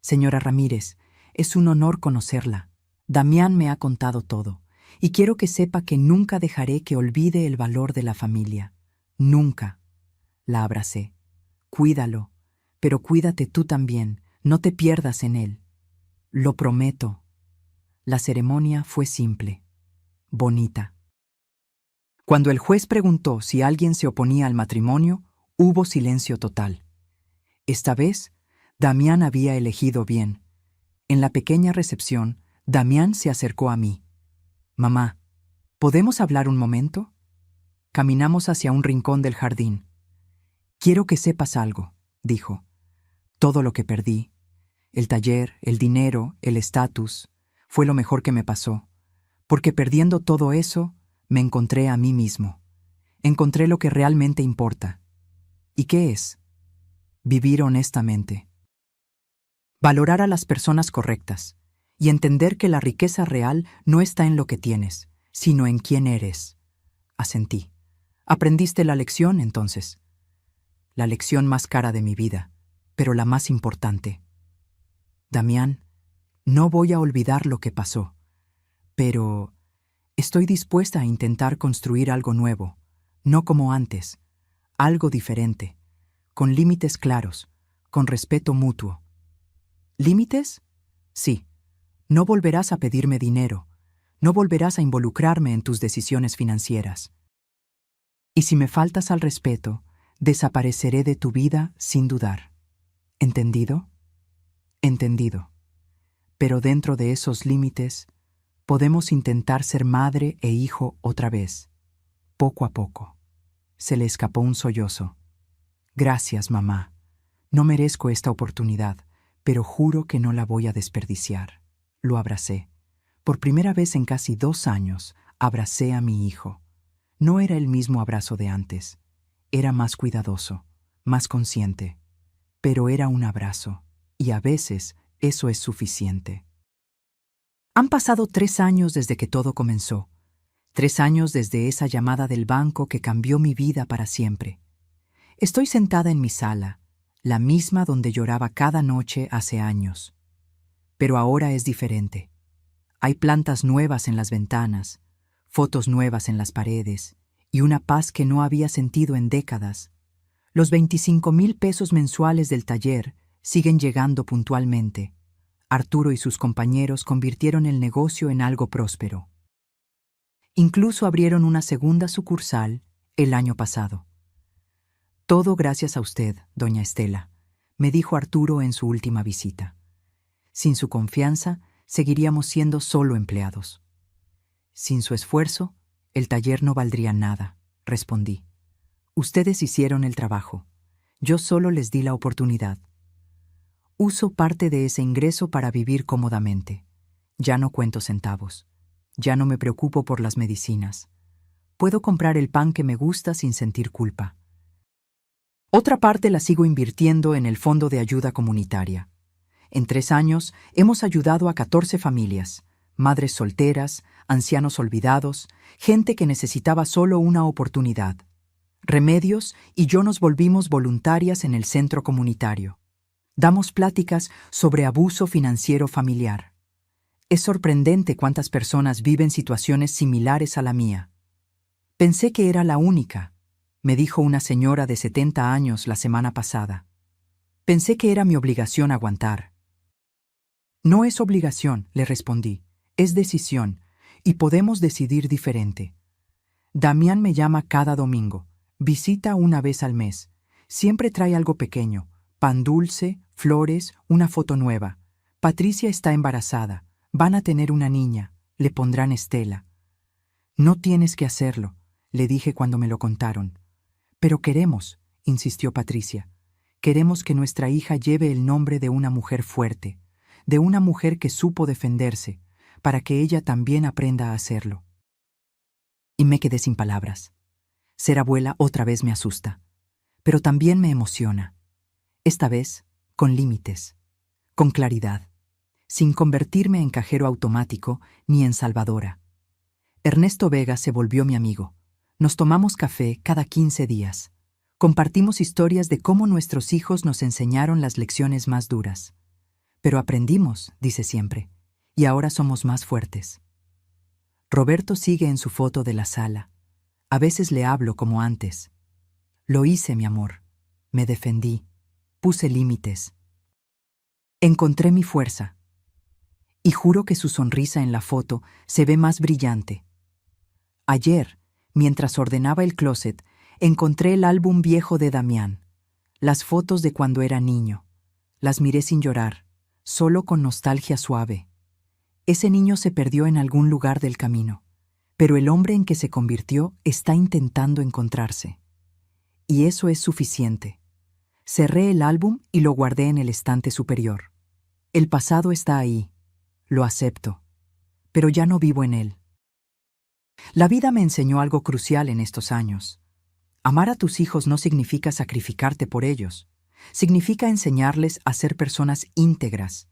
«Señora Ramírez, es un honor conocerla. Damián me ha contado todo, y quiero que sepa que nunca dejaré que olvide el valor de la familia. Nunca». La abracé. «Cuídalo, pero cuídate tú también, no te pierdas en él». «Lo prometo». La ceremonia fue simple, bonita. Cuando el juez preguntó si alguien se oponía al matrimonio, hubo silencio total. Esta vez, Damián había elegido bien. En la pequeña recepción, Damián se acercó a mí. «Mamá, ¿podemos hablar un momento?» Caminamos hacia un rincón del jardín. «Quiero que sepas algo», dijo. «Todo lo que perdí, el taller, el dinero, el estatus, fue lo mejor que me pasó. Porque perdiendo todo eso, me encontré a mí mismo. Encontré lo que realmente importa. ¿Y qué es? Vivir honestamente. Valorar a las personas correctas y entender que la riqueza real no está en lo que tienes, sino en quién eres». Asentí. «¿Aprendiste la lección, entonces?» «La lección más cara de mi vida, pero la más importante». «Damián, no voy a olvidar lo que pasó, pero estoy dispuesta a intentar construir algo nuevo, no como antes, algo diferente, con límites claros, con respeto mutuo». «¿Límites?» «Sí. No volverás a pedirme dinero, no volverás a involucrarme en tus decisiones financieras. Y si me faltas al respeto, desapareceré de tu vida sin dudar. ¿Entendido?» «Entendido. Pero dentro de esos límites, podemos intentar ser madre e hijo otra vez, poco a poco». Se le escapó un sollozo. «Gracias, mamá. No merezco esta oportunidad, pero juro que no la voy a desperdiciar». Lo abracé. Por primera vez en casi 2 años, abracé a mi hijo. No era el mismo abrazo de antes. Era más cuidadoso, más consciente. Pero era un abrazo, y a veces eso es suficiente. Han pasado 3 años desde que todo comenzó. 3 años desde esa llamada del banco que cambió mi vida para siempre. Estoy sentada en mi sala, la misma donde lloraba cada noche hace años. Pero ahora es diferente. Hay plantas nuevas en las ventanas, fotos nuevas en las paredes, y una paz que no había sentido en décadas. Los 25,000 pesos mensuales del taller siguen llegando puntualmente. Arturo y sus compañeros convirtieron el negocio en algo próspero. Incluso abrieron una segunda sucursal el año pasado. «Todo gracias a usted, doña Estela», me dijo Arturo en su última visita. «Sin su confianza, seguiríamos siendo solo empleados». «Sin su esfuerzo, el taller no valdría nada», respondí. «Ustedes hicieron el trabajo. Yo solo les di la oportunidad. Uso parte de ese ingreso para vivir cómodamente. Ya no cuento centavos. Ya no me preocupo por las medicinas. Puedo comprar el pan que me gusta sin sentir culpa. Otra parte la sigo invirtiendo en el Fondo de Ayuda Comunitaria. En 3 años hemos ayudado a 14 familias, madres solteras, ancianos olvidados, gente que necesitaba solo una oportunidad. Remedios y yo nos volvimos voluntarias en el centro comunitario. Damos pláticas sobre abuso financiero familiar. Es sorprendente cuántas personas viven situaciones similares a la mía. Pensé que era la única, me dijo una señora de 70 años la semana pasada. Pensé que era mi obligación aguantar. No es obligación, le respondí, es decisión, y podemos decidir diferente. Damián me llama cada domingo, visita una vez al mes, siempre trae algo pequeño, pan dulce, flores, una foto nueva. Patricia está embarazada, van a tener una niña, le pondrán Estela. No tienes que hacerlo, le dije cuando me lo contaron. Pero queremos, insistió Patricia, queremos que nuestra hija lleve el nombre de una mujer fuerte, de una mujer que supo defenderse, para que ella también aprenda a hacerlo. Y me quedé sin palabras. Ser abuela otra vez me asusta, pero también me emociona. Esta vez, con límites, con claridad, sin convertirme en cajero automático ni en salvadora. Ernesto Vega se volvió mi amigo. Nos tomamos café cada 15 días. Compartimos historias de cómo nuestros hijos nos enseñaron las lecciones más duras. Pero aprendimos, dice siempre, y ahora somos más fuertes. Roberto sigue en su foto de la sala. A veces le hablo como antes. Lo hice, mi amor. Me defendí. Puse límites. Encontré mi fuerza. Y juro que su sonrisa en la foto se ve más brillante. Ayer, mientras ordenaba el closet, encontré el álbum viejo de Damián, las fotos de cuando era niño. Las miré sin llorar, solo con nostalgia suave. Ese niño se perdió en algún lugar del camino, pero el hombre en que se convirtió está intentando encontrarse. Y eso es suficiente. Cerré el álbum y lo guardé en el estante superior. El pasado está ahí, lo acepto, pero ya no vivo en él. La vida me enseñó algo crucial en estos años. Amar a tus hijos no significa sacrificarte por ellos. Significa enseñarles a ser personas íntegras.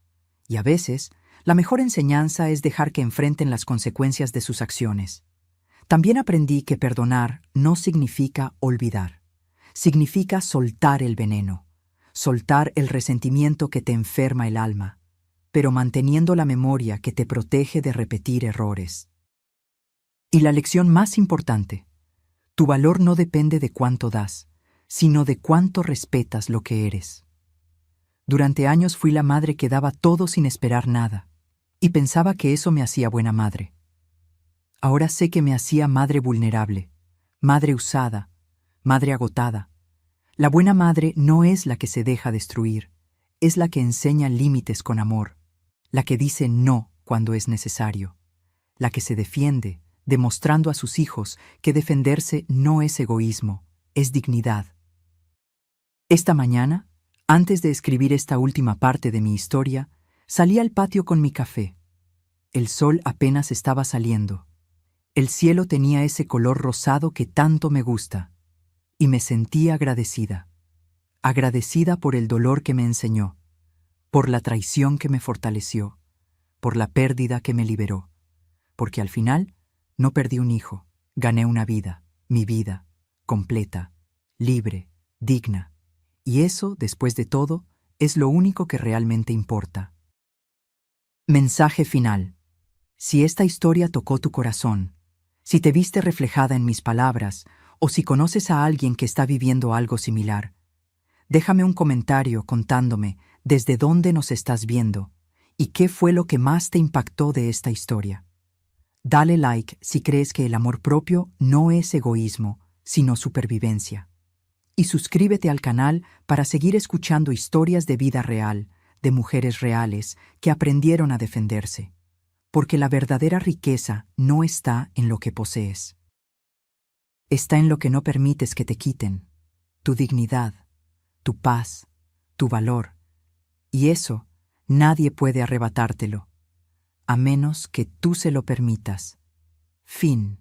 Y a veces, la mejor enseñanza es dejar que enfrenten las consecuencias de sus acciones. También aprendí que perdonar no significa olvidar. Significa soltar el veneno, soltar el resentimiento que te enferma el alma, pero manteniendo la memoria que te protege de repetir errores. Y la lección más importante: tu valor no depende de cuánto das, sino de cuánto respetas lo que eres. Durante años fui la madre que daba todo sin esperar nada, y pensaba que eso me hacía buena madre. Ahora sé que me hacía madre vulnerable, madre usada, madre agotada. La buena madre no es la que se deja destruir, es la que enseña límites con amor, la que dice no cuando es necesario, la que se defiende, demostrando a sus hijos que defenderse no es egoísmo, es dignidad. Esta mañana, antes de escribir esta última parte de mi historia, salí al patio con mi café. El sol apenas estaba saliendo. El cielo tenía ese color rosado que tanto me gusta, y me sentí agradecida. Agradecida por el dolor que me enseñó, por la traición que me fortaleció, por la pérdida que me liberó, porque al final no perdí un hijo, gané una vida, mi vida, completa, libre, digna. Y eso, después de todo, es lo único que realmente importa. Mensaje final. Si esta historia tocó tu corazón, si te viste reflejada en mis palabras, o si conoces a alguien que está viviendo algo similar, déjame un comentario contándome desde dónde nos estás viendo y qué fue lo que más te impactó de esta historia. Dale like si crees que el amor propio no es egoísmo, sino supervivencia. Y suscríbete al canal para seguir escuchando historias de vida real, de mujeres reales que aprendieron a defenderse. Porque la verdadera riqueza no está en lo que posees. Está en lo que no permites que te quiten, tu dignidad, tu paz, tu valor. Y eso nadie puede arrebatártelo, a menos que tú se lo permitas. Fin.